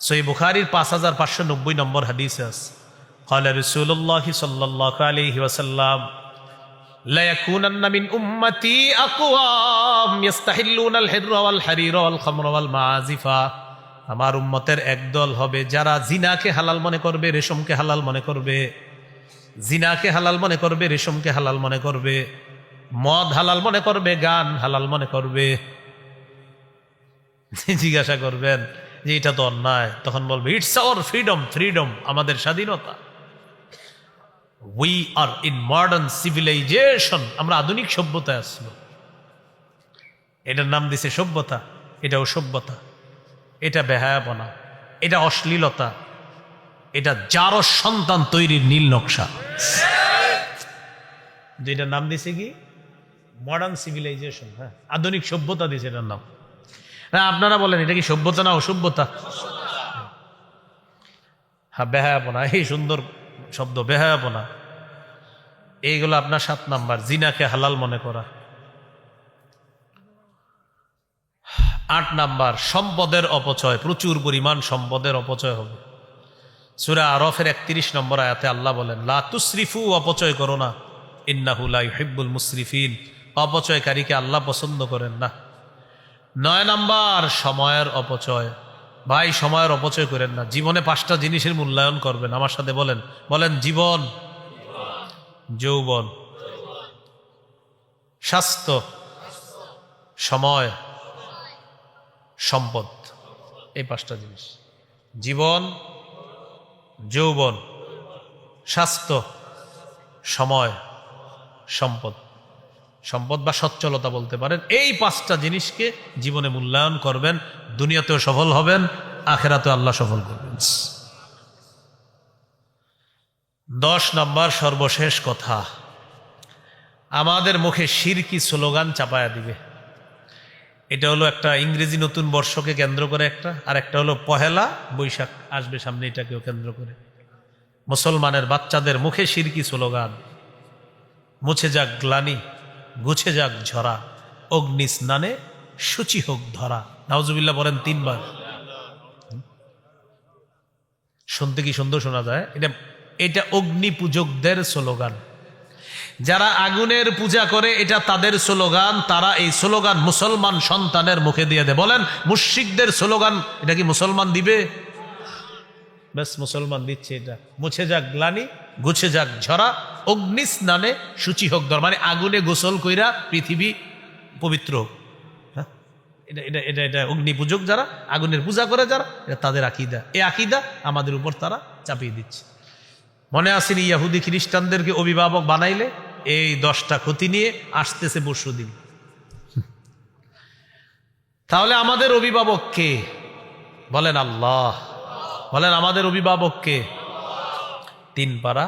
সহিহ বুখারীর 5590 নম্বর হাদিসে আছে, قال رسول الله صلى الله عليه وسلم لا يكونن من امتي اقوام يستحلون الحر والحرير والخمر والمعازف। আমার উম্মতের একদল হবে যারা জিনাকে হালাল মনে করবে, রেশমকে হালাল মনে করবে, জিনাকে হালাল মনে করবে, রেশমকে হালাল মনে করবে, মদ হালাল মনে করবে, গান হালাল মনে করবে। জিজ্ঞাসা করবেন যে এটা তো অন্যায়, তখন বলবে ইটস আওয়ার ফ্রিডম, ফ্রিডম আমাদের স্বাধীনতা। We are in modern civilization, আমরা আধুনিক সভ্যতায় আসলো। এটার নাম দিছে সভ্যতা, এটাও সভ্যতা, এটা বেহায়াপনা, এটা অশ্লীলতা, এটা যারও সন্তান তৈরির নীল নকশা। যেটার নাম দিছে কি মডার্ন সিভিলাইজেশন, হ্যাঁ আধুনিক সভ্যতা দিছে এটার নাম। হ্যাঁ আপনারা বলেন এটা কি সভ্যতা না অসভ্যতা? হ্যাঁ বেহায়াপনা, এই সুন্দর শব্দ বেহায়াপনা, এইগুলো আপনার 7 নাম্বার, জিনাকে হালাল মনে করা। 8 নাম্বার, সম্পদের অপচয়, প্রচুর পরিমাণ সম্পদের অপচয় হবে। সূরা আরাফের 31 নম্বর আয়াতে আল্লাহ বলেন লা তুসরিফু, অপচয় করো না, ইন্নাহু লা ইউহিব্বুল মুসরিফিন, অপচয়কারীকে আল্লাহ পছন্দ করেন না। 9 নাম্বার, সময়ের অপচয়। ভাই সময়ের অপচয় করেন না, জীবনে 5টা জিনিসের মূল্যায়ন করবেন, আমার সাথে বলেন, বলেন জীবন, যৌবন, স্বাস্থ্য, সময়, সম্পদ। এই 5টা জিনিস, জীবন, যৌবন, স্বাস্থ্য, সময়, সম্পদ। সম্পদ বা সচ্ছলতা বলতে পারেন। এই 5টা জিনিসকে জীবনে মূল্যায়ন করবেন, দুনিয়াতেও সফল হবেন, আখেরাতে আল্লাহ সফল করবেন। 10 নম্বর সর্বশেষ কথা, আমাদের মুখে শিরকি স্লোগান চাপায়া দিবে। এটা হলো একটা ইংরেজি নতুন বর্ষকে কেন্দ্র করে একটা, আর একটা হলো পহেলা বৈশাখ আসবে সামনে, এটাকেও কেন্দ্র করে মুসলমানের বাচ্চাদের মুখে শিরকি স্লোগান, মুছে যাক গ্লানি, গুছে যাক ঝরা, অগ্নি স্নানে শুচি হোক ধরা। নাউজুবিল্লাহ বলেন 3 বার। শুনতে কি সুন্দর শোনা যায়? এটা অগ্নি পূজকদের স্লোগান। যারা আগুনের পূজা করে এটা তাদের স্লোগান, তারা এই স্লোগান মুসলমান সন্তানের মুখে দিয়ে দেয়। বলেন মুশরিকদের স্লোগান এটা কি মুসলমান দিবে? ব্যাস মুসলমান দিচ্ছে এটা, মুছে যাক গ্লানি, গুছে যাক ঝরা, অগ্নি স্নানে শুচি হোক ধরা, মানে আগুনে গোসল কইরা পৃথিবী পবিত্র হোক। হ্যাঁ, এটা এটা এটা এটা অগ্নি পূজক যারা, আগুনের পূজা করে যারা, এটা তাদের আকীদা। এই আকীদা আমাদের উপর তারা চাপিয়ে দিচ্ছে। মনে আসেনি ইহুদি খ্রিস্টানদেরকে অভিভাবক বানাইলে এই 10টা ক্ষতি নিয়ে আসতেছে পরশুদিন। তাহলে আমাদের অভিভাবক কে? বলেন আল্লাহ। বলেন আমাদের অভিভাবক কে? 3 পারা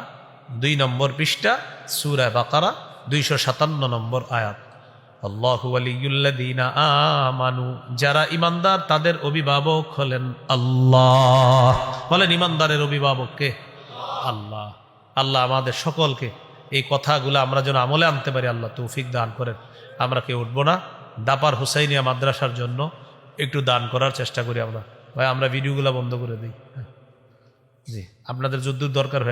2 নম্বর পৃষ্ঠা সূরা বাকারা 257 নম্বর আয়াত। আল্লাহু ওয়ালিয়ুল্লাযীনা আমানু, যারা ঈমানদার তাদের অভিভাবক হলেন আল্লাহ। বলেন ঈমানদারের অভিভাবক কে? আল্লাহ। আল্লাহ আমাদের সকলকে এই কথাগুলো আমরা যেন আমলে আনতে পারি, আল্লাহ তৌফিক দান করেন। আমরা কেউ উঠবো না, দাপার হুসাইনিয়া মাদ্রাসার জন্য একটু দান করার চেষ্টা করি আমরা। ভাই আমরা ভিডিওগুলো বন্ধ করে দিই। জি, আপনাদের যদ্দূর দরকার হয়